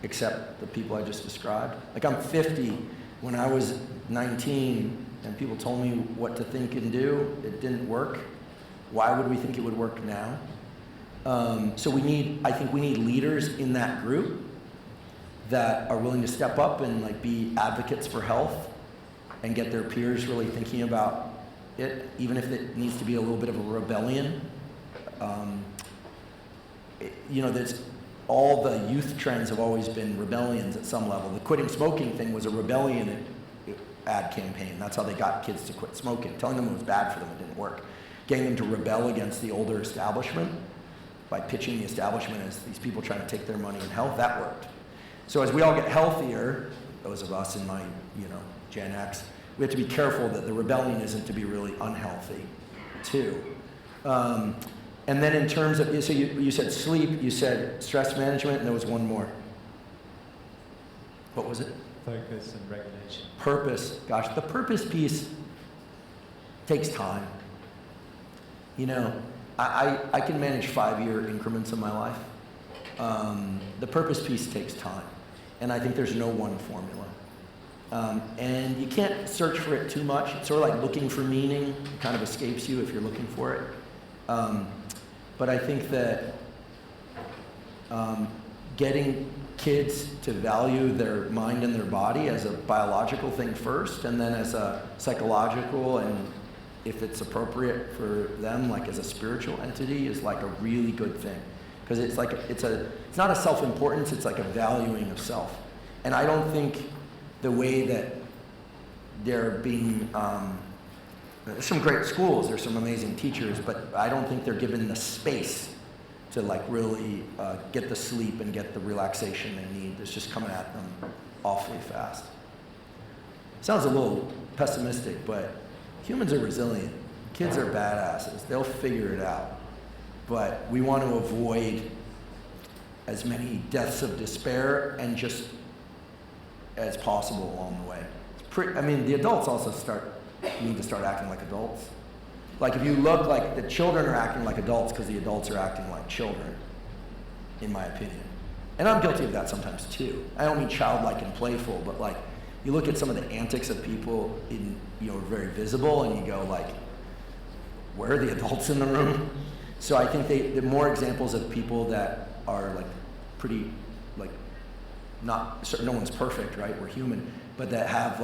except the people I just described. Like, I'm 50. When I was 19 and people told me what to think and do, it didn't work. Why would we think it would work now? So I think we need leaders in that group that are willing to step up and like be advocates for health and get their peers really thinking about it, even if it needs to be a little bit of a rebellion. There's all the youth trends have always been rebellions at some level. The quitting smoking thing was a rebellion ad campaign. That's how they got kids to quit smoking. Telling them it was bad for them, it didn't work. Getting them to rebel against the older establishment by pitching the establishment as these people trying to take their money in health, that worked. So as we all get healthier, those of us in my, Gen X, we have to be careful that the rebellion isn't to be really unhealthy, too. And then in terms of, so you said sleep, you said stress management, and there was one more. What was it? Focus and regulation. Purpose. Gosh, the purpose piece takes time. I can manage 5-year increments in my life. The purpose piece takes time. And I think there's no one formula. And you can't search for it too much. It's sort of like looking for meaning. It kind of escapes you if you're looking for it. But I think that getting kids to value their mind and their body as a biological thing first, and then as a psychological, and if it's appropriate for them, like as a spiritual entity, is like a really good thing. Because it's like it's not a self-importance, it's like a valuing of self. And I don't think the way that they're being there's some great schools, there's some amazing teachers, but I don't think they're given the space to like really get the sleep and get the relaxation they need. It's just coming at them awfully fast. Sounds a little pessimistic, but humans are resilient. Kids are badasses. They'll figure it out. But we want to avoid as many deaths of despair and just as possible along the way. The adults also need to start acting like adults. Like if you look, like the children are acting like adults because the adults are acting like children, in my opinion. And I'm guilty of that sometimes too. I don't mean childlike and playful, but like you look at some of the antics of people very visible, and you go like, where are the adults in the room? So I think the more examples of people that are like pretty, like no one's perfect, right? We're human, but that have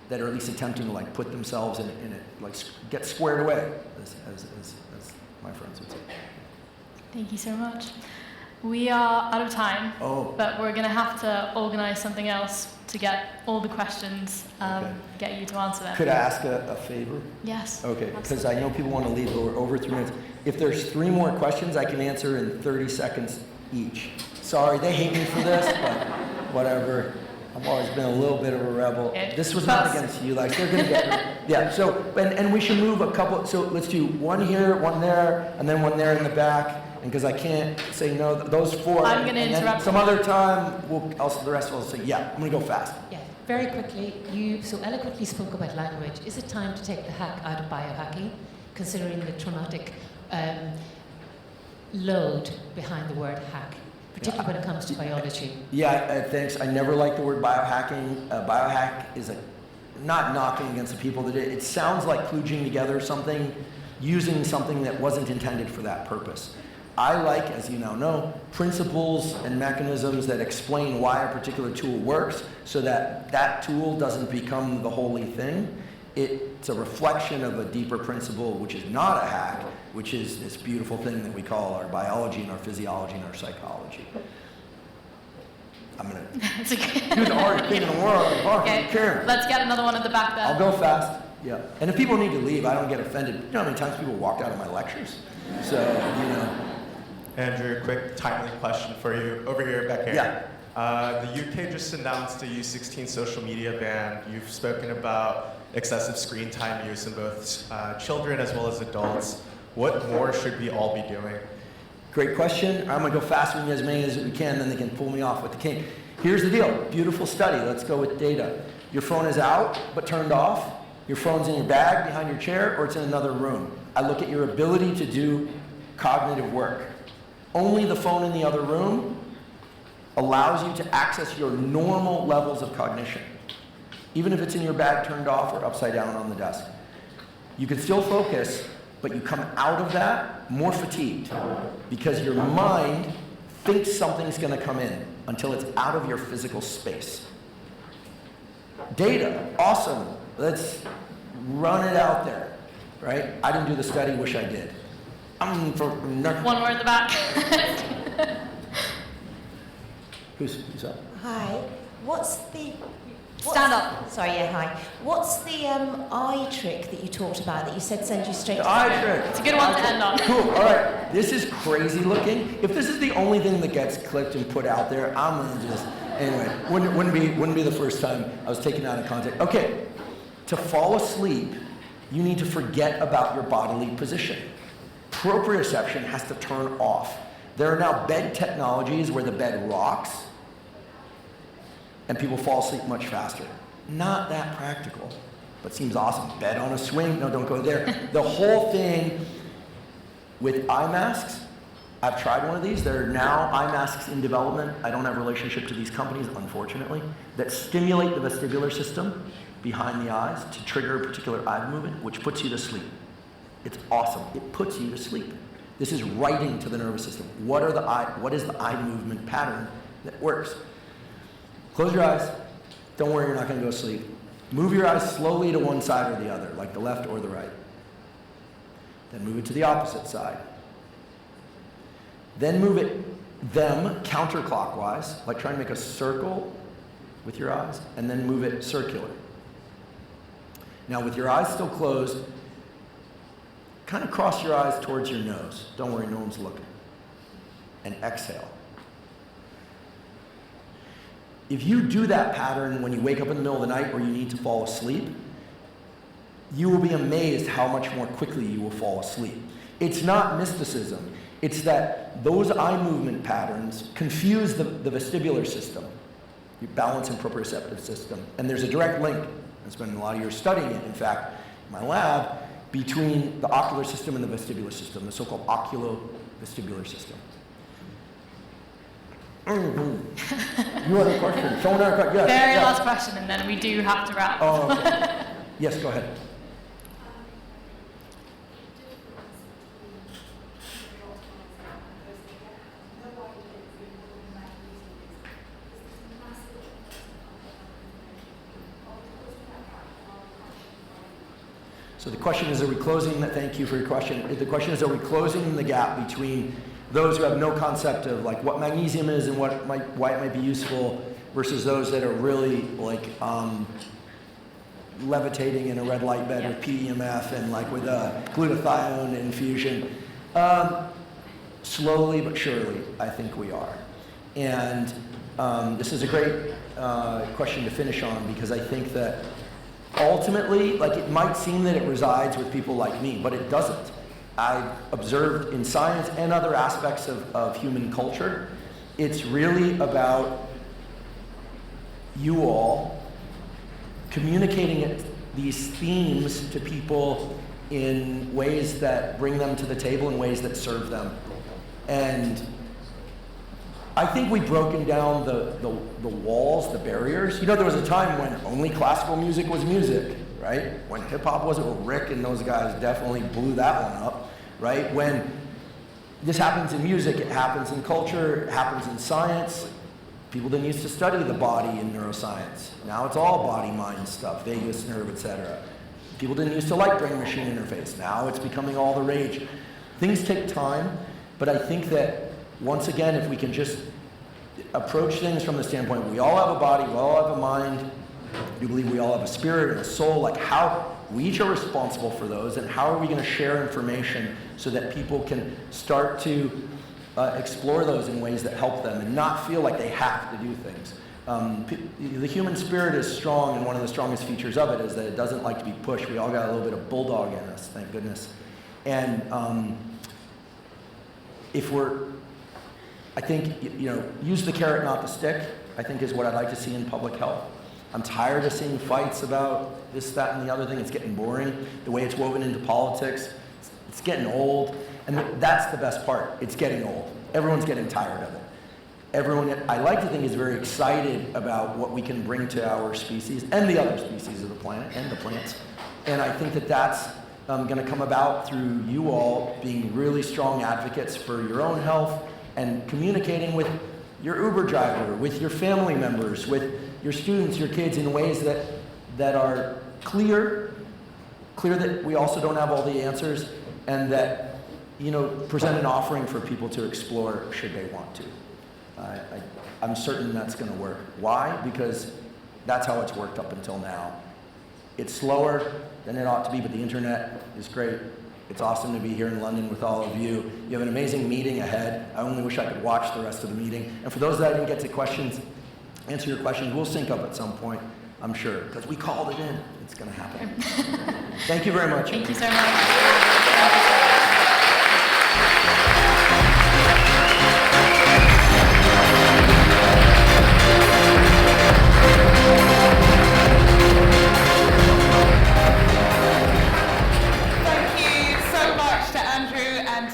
that are at least attempting to like put themselves in it, like get squared away, as my friends would say. Thank you so much. We are out of time, but we're going to have to organize something else to get all the questions, get you to answer them. Could I ask a favor? Yes. Okay, because I know people want to leave, but we're over 3 minutes. If there's 3 more questions, I can answer in 30 seconds each. Sorry, they hate me for this, but whatever. I've always been a little bit of a rebel. This was not against you, like they're going to get, yeah, so, and we should move a couple, so let's do one here, one there, and then one there in the back. And because I can't say no, those 4. I'm going to interrupt. Some other time, the rest will say, yeah, I'm going to go fast. Yeah, very quickly, you so eloquently spoke about language. Is it time to take the hack out of biohacking, considering the traumatic load behind the word hack, particularly when it comes to biology? Yeah, thanks. I never liked the word biohacking. Biohack is not knocking against the people that it sounds like kludging together something, using something that wasn't intended for that purpose. I like, as you now know, principles and mechanisms that explain why a particular tool works so that that tool doesn't become the holy thing. It's a reflection of a deeper principle, which is not a hack, which is this beautiful thing that we call our biology and our physiology and our psychology. I'm going to do the hardest thing in the world. Okay, let's get another one at the back there. I'll go fast. Yeah. And if people need to leave, I don't get offended. You know how many times people walked out of my lectures? So, Andrew, quick timely question for you. Over here, back here. Yeah. The UK just announced a U16 social media ban. You've spoken about excessive screen time use in both children as well as adults. What more should we all be doing? Great question. I'm going to go faster than as many as we can, then they can pull me off with the king. Here's the deal. Beautiful study. Let's go with data. Your phone is out, but turned off. Your phone's in your bag behind your chair, or it's in another room. I look at your ability to do cognitive work. Only the phone in the other room allows you to access your normal levels of cognition, even if it's in your bag turned off or upside down on the desk. You can still focus, but you come out of that more fatigued because your mind thinks something's going to come in until it's out of your physical space. Data, awesome. Let's run it out there, right? I didn't do the study, wish I did. One more at the back. Who's up? Hi. Stand up. Sorry, yeah, hi. What's the eye trick that you talked about that you said send you straight to the Eye trick. It's a good one to end on. Cool, all right. This is crazy looking. If this is the only thing that gets clicked and put out there, I'm gonna just, anyway, wouldn't be the first time I was taken out of context. Okay, to fall asleep, you need to forget about your bodily position. Proprioception has to turn off. There are now bed technologies where the bed rocks and people fall asleep much faster. Not that practical, but seems awesome. Bed on a swing, no, don't go there. The whole thing with eye masks, I've tried one of these. There are now eye masks in development. I don't have a relationship to these companies, unfortunately, that stimulate the vestibular system behind the eyes to trigger a particular eye movement, which puts you to sleep. It's awesome. It puts you to sleep. This is writing to the nervous system. What is the eye movement pattern that works? Close your eyes. Don't worry, you're not going to go to sleep. Move your eyes slowly to one side or the other, like the left or the right. Then move it to the opposite side. Then move them counterclockwise, like trying to make a circle with your eyes, and then move it circular. Now, with your eyes still closed, kind of cross your eyes towards your nose. Don't worry, no one's looking. And exhale. If you do that pattern when you wake up in the middle of the night or you need to fall asleep, you will be amazed how much more quickly you will fall asleep. It's not mysticism. It's that those eye movement patterns confuse the vestibular system, your balance and proprioceptive system. And there's a direct link. I spent a lot of years studying it, in fact, in my lab, between the ocular system and the vestibular system, the so-called oculovestibular system. You had a question. Someone had a question. Yes, Very yes. last question, and then we do have to wrap. Oh, okay. Yes, go ahead. So the question is, are we closing, thank you for your question. The question is, are we closing the gap between those who have no concept of like what magnesium is and why it might be useful versus those that are really like levitating in a red light bed with PEMF and like with a glutathione infusion? Slowly but surely, I think we are. And this is a great question to finish on because I think that ultimately, like it might seem that it resides with people like me, but it doesn't. I've observed in science and other aspects of human culture, it's really about you all communicating these themes to people in ways that bring them to the table, in ways that serve them. And I think we've broken down the walls, the barriers. You know, there was a time when only classical music was music, right? When hip-hop wasn't, well, Rick and those guys definitely blew that one up, right? When this happens in music, it happens in culture, it happens in science. People didn't used to study the body in neuroscience. Now it's all body-mind stuff, vagus nerve, etc. People didn't used to like brain-machine interface. Now it's becoming all the rage. Things take time, but I think that once again, if we can just approach things from the standpoint, we all have a body, we all have a mind, I do believe we all have a spirit and a soul, like how we each are responsible for those, and how are we going to share information so that people can start to explore those in ways that help them and not feel like they have to do things. The human spirit is strong, and one of the strongest features of it is that it doesn't like to be pushed. We all got a little bit of bulldog in us, thank goodness. And I think, use the carrot, not the stick, I think is what I'd like to see in public health. I'm tired of seeing fights about this, that, and the other thing. It's getting boring. The way it's woven into politics, it's getting old. And that's the best part. It's getting old. Everyone's getting tired of it. Everyone, I like to think, is very excited about what we can bring to our species and the other species of the planet and the plants. And I think that that's going to come about through you all being really strong advocates for your own health and communicating with your Uber driver, with your family members, with your students, your kids, in ways that are clear that we also don't have all the answers, and that present an offering for people to explore should they want to. I'm certain that's going to work. Why? Because that's how it's worked up until now. It's slower than it ought to be, but the internet is great. It's awesome to be here in London with all of you. You have an amazing meeting ahead. I only wish I could watch the rest of the meeting. And for those that I didn't get to answer your questions, we'll sync up at some point, I'm sure, because we called it in. It's going to happen. Thank you very much. Thank you so much.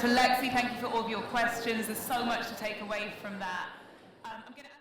To Lexi, thank you for all of your questions. There's so much to take away from that. I'm gonna